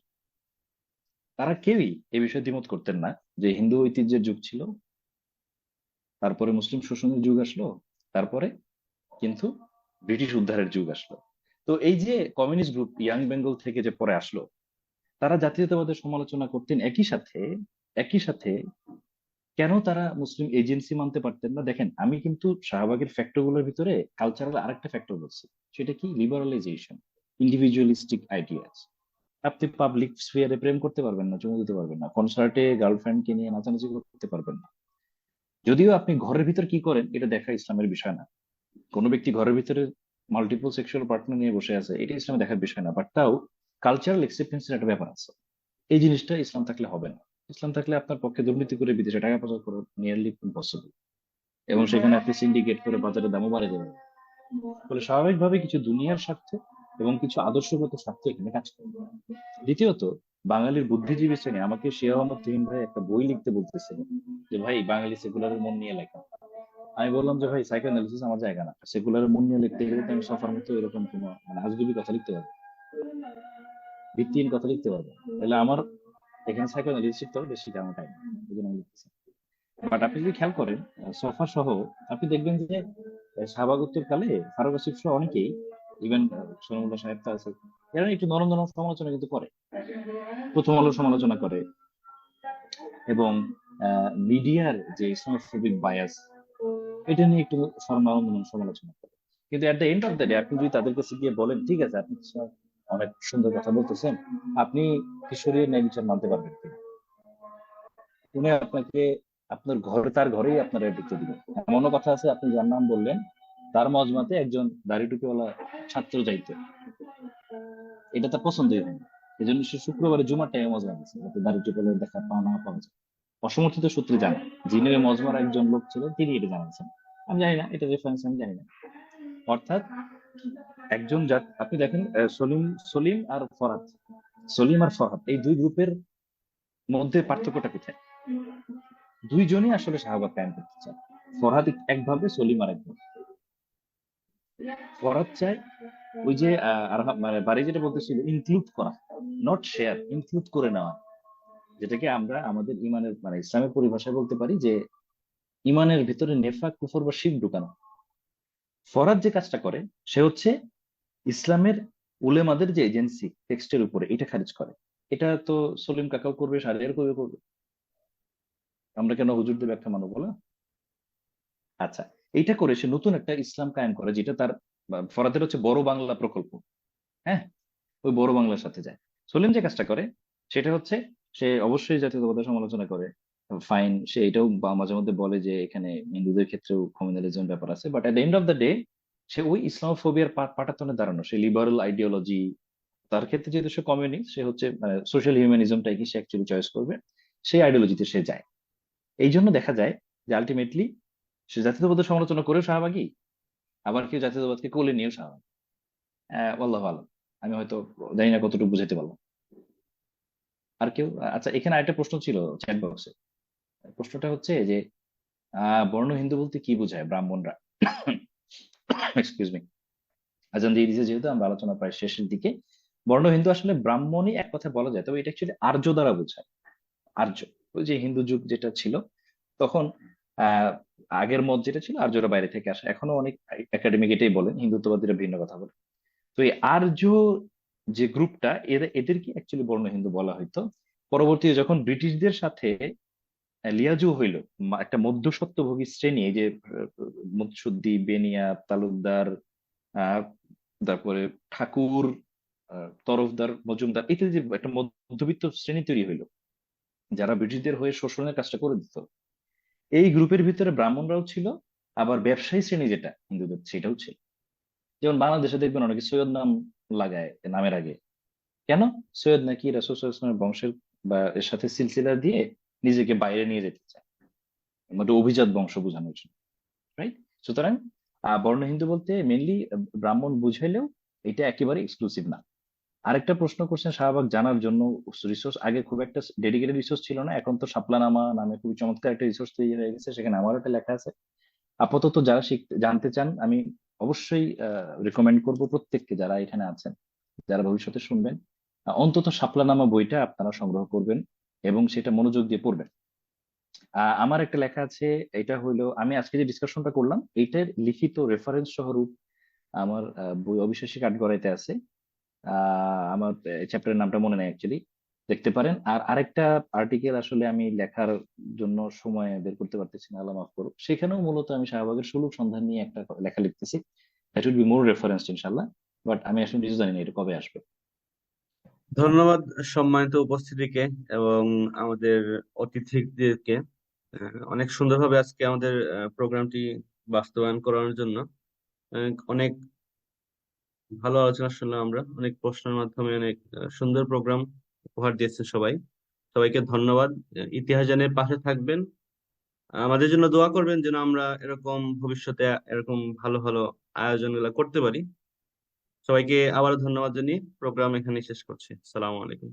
তারা কেউই এই বিষয়ে দ্বিমত করতেন না যে হিন্দু ঐতিহ্যের যুগ ছিল, তারপরে মুসলিম শোষণের যুগ আসলো, তারপরে কিন্তু ব্রিটিশ উদ্ধারের যুগ আসলো। তো এই যে কমিউনিস্ট গ্রুপ ইয়াং বেঙ্গল থেকে যে পরে আসলো, তারা জাতীয়তাবাদের সমালোচনা করতেন, একই সাথে কেন তারা মুসলিম এজেন্সি মানতে পারতেন না? দেখেন, আমি কিন্তু শাহবাগের ফ্যাক্টরগুলোর ভিতরে কালচারাল আরেকটা ফ্যাক্টর বলছি, সেটা কি? Liberalisation, individualistic ideas. আপনি পাবলিক স্ফিয়ারে প্রেম করতে পারবেন না, চুমু দিতে পারবেন না, কনসার্টে গার্লফ্রেন্ডকে নিয়ে নাচানাচি করতে পারবেন না। যদিও আপনি ঘরের ভিতর কি করেন এটা দেখা ইসলামের বিষয় না। কোনো ব্যক্তি ঘরের ভিতরে মাল্টিপল সেক্সুয়াল পার্টনার নিয়ে বসে আছে, এটা ইসলামে দেখার বিষয় না, বাট তাও কালচারাল এক্সেপ্টেন্সের একটা ব্যাপার আছে। এই জিনিসটা ইসলাম থাকলে হবে না। ইসলাম থাকলে আপনার পক্ষে দুর্নীতি করে বিদেশে টাকা পাচার করা নিয়ারলি ইম্পসিবল, এবং সেখানে আপনি সিন্ডিকেট করে বাজারে দামও বাড়িয়ে দেবেন। ফলে স্বাভাবিকভাবে কিছু দুনিয়ার স্বার্থে এবং কিছু আদর্শগত স্বার্থে এখানে কাজ করে। দ্বিতীয়ত, বাঙালির বুদ্ধিজীবী শ্রেণী আমাকে শিয়া আহমদ তুহিন ভাই একটা বই লিখতে বলতেছিল যে ভাই বাঙালি সেকুলারের মন নিয়ে লেখা। আমি বললাম যে ভাই সাইকোঅ্যানালিসিস আমার জায়গা না, সেকুলারের মন নিয়ে লিখতে গেলে তো আমি সফার মতো এরকম কোনো মানে আজগুবি কথা লিখতে পারবো, ভিত্তিহীন কথা লিখতে পারবো না। তাহলে আমার এখানে সাইকোঅ্যানালিসিস শিখতে হবে, বেশি আমার টাইম, এই জন্য আমি লিখতেছি। বাট আপনি যদি খেয়াল করেন, সফা সহ আপনি দেখবেন যে শাহবাগ উত্তরকালে ফারুক আসিফ সহ অনেকেই, ইভেন সলিমুল্লাহ সাহেব তা আছে, এরা একটু নরম নরম সমালোচনা কিন্তু করে, প্রথম আলো সমালোচনা করে, এবং মিডিয়ার যে ইসলামোফোবিক বায়াস, এটা নিয়ে একটু নরম নরম সমালোচনা করে। কিন্তু এট the end of the day আপনি যদি তাদের কাছে গিয়ে বলেন, ঠিক আছে আপনি অনেক সুন্দর কথা বলতেছেন, আপনি কিশোরীর ন্যায় বিচার মানতে পারবেন কিনা, উনি আপনাকে আপনার ঘরে, তার ঘরেই আপনারা ঢুকতে দিবেন। এমনও কথা আছে, আপনি যার নাম বললেন তার মজমাতে একজন দাড়ি টুপিওয়ালা ছাত্র যাইতো, এটা তার পছন্দই হয় না, এই জন্য সে শুক্রবারে জুমার টাইমে মজমা দিচ্ছে, যাতে দাড়ি টুপিওয়ালা দেখা পাওয়া না পাওয়া যায়। অসমর্থিত সূত্রে জানা, যিনি ওই মজমার একজন লোক ছিলেন তিনি এটা জানাচ্ছেন, আমি জানি না এটা রেফারেন্স, আমি জানি না। অর্থাৎ একজন আপনি দেখেন, সলিম সলিম আর ফরহাদ, সলিম আর ফরহাদ এই দুই গ্রুপের মধ্যে পার্থক্যটা কোথায়? দুইজনই আসলে শাহবাগ কায়েম করতে চায়, ফরহাদ একভাবে, সলিম আর একভাবে। ফরহাদ চায় ওই যে মানে বাড়ি যেটা বলতেছিল, ইনক্লুড করা, নট শেয়ার, ইনক্লুড করে নেওয়া, যেটাকে আমরা আমাদের ইমানের মানে ইসলামের পরিভাষায় বলতে পারি যে ইমানের ভিতরে নেফাক, কুফর বা শিরক ঢুকানো। ফরহাদ যে কাজটা করে, সে হচ্ছে ইসলামের উলেমাদের যে এজেন্সি টেক্সটের উপরে, এটা খারিজ করে। এটা তো সলিম কাকাও করবে, সারিয়ার করবে, আমরা কেন হুজুরদের ব্যাখ্যা মানবো বলো? আচ্ছা, এইটা করে সে নতুন একটা ইসলাম কায়েম করে, যেটা তার ফরহাদের হচ্ছে বড় বাংলা প্রকল্প। হ্যাঁ, ওই বড় বাংলার সাথে যায়। সলিম যে কাজটা করে সেটা হচ্ছে, সে অবশ্যই জাতীয়তাবাদের সমালোচনা করে, ফাইন, সে এটাও মাঝে মধ্যে বলে যে এখানে হিন্দুদের ক্ষেত্রেও কমিউনালিজম ব্যাপার আছে, but at the end of the day say ওই ইসলামোফোবিয়ার পাটাতনে দাঁড়ানো, সে লিবারাল আইডিওলজি, তার ক্ষেত্রে যেহেতু সে কমিউনিস্ট, সে হচ্ছে মানে সোশ্যাল হিউম্যানিজমটাই কি সে অ্যাকচুয়ালি চয়েস করবে, সেই আইডিওলজিতে সে যায়। এই জন্য দেখা যায় যে আলটিমেটলি সে জাতীয়তাবাদের সমালোচনা করেও শাহবাগী, আবার কেউ জাতীয়তাবাদকে কোলে নিয়েও শাহবাগী। আল্লাহু আলাম, আমি হয়তো জানি না কতটুকু বুঝাতে পারলাম। আর কেউ? আচ্ছা, এখানে আরেকটা প্রশ্ন ছিল চ্যাট বক্সে। প্রশ্নটা হচ্ছে যে বর্ণ হিন্দু বলতে কি বোঝায় ব্রাহ্মণরা? এক্সকিউজ মি, আজান দিয়ে দিয়েছে যেহেতু, আমরা আলোচনা প্রায় শেষের দিকে। বর্ণ হিন্দু আসলে ব্রাহ্মণই এক কথা বলা যায়, তবে এটা অ্যাকচুয়ালি আর্য দ্বারা বোঝায়। আর্য, ওই যে হিন্দু যুগ যেটা ছিল তখন, আহ আগের মত যেটা ছিল আর্যরা বাইরে থেকে আসে, এখনো অনেক একাডেমিক এটাই বলেন, হিন্দুত্ববাদীরা ভিন্ন কথা বলে। তো এই আর্য যে গ্রুপটা, এদেরকে অ্যাকচুয়ালি বর্ণ হিন্দু বলা হইতো। পরবর্তীতে যখন ব্রিটিশদের সাথে লিয়াজু হইল, একটা মধ্যস্বত্বভোগী শ্রেণী, এই যে মুৎসুদ্দি, বেনিয়া, তালুকদার, আহ তারপরে ঠাকুর, তরফদার, মজুমদার ইত্যাদি যে একটা মধ্যবিত্ত শ্রেণী তৈরি হইলো, যারা ব্রিটিশদের হয়ে শোষণের কাজটা করে দিত। এই গ্রুপের ভিতরে ব্রাহ্মণরাও ছিল, আবার ব্যবসায়ী শ্রেণী যেটা হিন্দুদের সেটাও ছিল। যেমন বাংলাদেশে দেখবেন অনেকে সৈয়দ নাম লাগায় নামের আগে। কেন? সৈয়দ নাকি রাসূল সাল্লাল্লাহু আলাইহি ওয়াসাল্লামের বংশের বা এর সাথে সিলসিলা দিয়ে নিজেকে বাইরে নিয়ে যেতে চায়, মানে অভিজাত বংশ বোঝানোর জন্য, রাইট? সুতরাং বর্ণ হিন্দু বলতে মেইনলি ব্রাহ্মণ বুঝাইলেও এটা একেবারে এক্সক্লুসিভ না। আরেকটা প্রশ্ন করছেন শাহবাগ জানার জন্য, রিসোর্স আগে খুব একটা ডেডিকেটেড রিসোর্স ছিল না, এখন তো শাপলানামা নামে খুবই চমৎকার একটা রিসোর্স তৈরি হয়ে গেছে, সেখানে আমারও একটা লেখা আছে। আপাতত যারা জানতে চান, আমি অবশ্যই রিকমেন্ড করব প্রত্যেককে, যারা এখানে আছেন, যারা ভবিষ্যতে শুনবেন, অন্তত শাপলানামা বইটা আপনারা সংগ্রহ করবেন এবং সেটা মনোযোগ দিয়ে পড়বেন। আমার একটা লেখা আছে, এটা হলো আমি আজকে যে ডিসকাশনটা করলাম এইটার লিখিত রেফারেন্স সহ রূপ আমার বই অবিশ্বাসী কাঠগড়াইতে আছে। আমার চ্যাপ্টারের নামটা মনে নেই অ্যাকচুয়ালি, দেখতে পারেন। আর আরেকটা আর্টিকেল আসলে আমি লেখার জন্য সময় বের করতে পারতেছি না, আল্লাহ মাফ করুক, সেখানেও মূলত আমি শাহবাগের সুলুক সন্ধান নিয়ে একটা লেখা লিখতেছি। That will be more reference ইনশাল্লাহ, বাট আমি আসলে কিছু জানি না এটা কবে আসবে। ধন্যবাদ সম্মানিত উপস্থিতিকে এবং আমাদের অতিথিদেরকে অনেক সুন্দরভাবে আজকে আমাদের প্রোগ্রামটি বাস্তবায়ন করানোর জন্য। অনেক ভালো আলোচনা শুনলাম আমরা, অনেক প্রশ্নের মাধ্যমে অনেক সুন্দর প্রোগ্রাম উপহার দিয়েছে সবাই। সবাইকে ধন্যবাদ। ইতিহাস জানের পাশে থাকবেন, আমাদের জন্য দোয়া করবেন যেন আমরা এরকম ভবিষ্যতে এরকম ভালো ভালো আয়োজনগুলো করতে পারি। সবাইকে আবার ধন্যবাদ জানিয়ে প্রোগ্রাম এখানে শেষ করছি। আসসালামু আলাইকুম।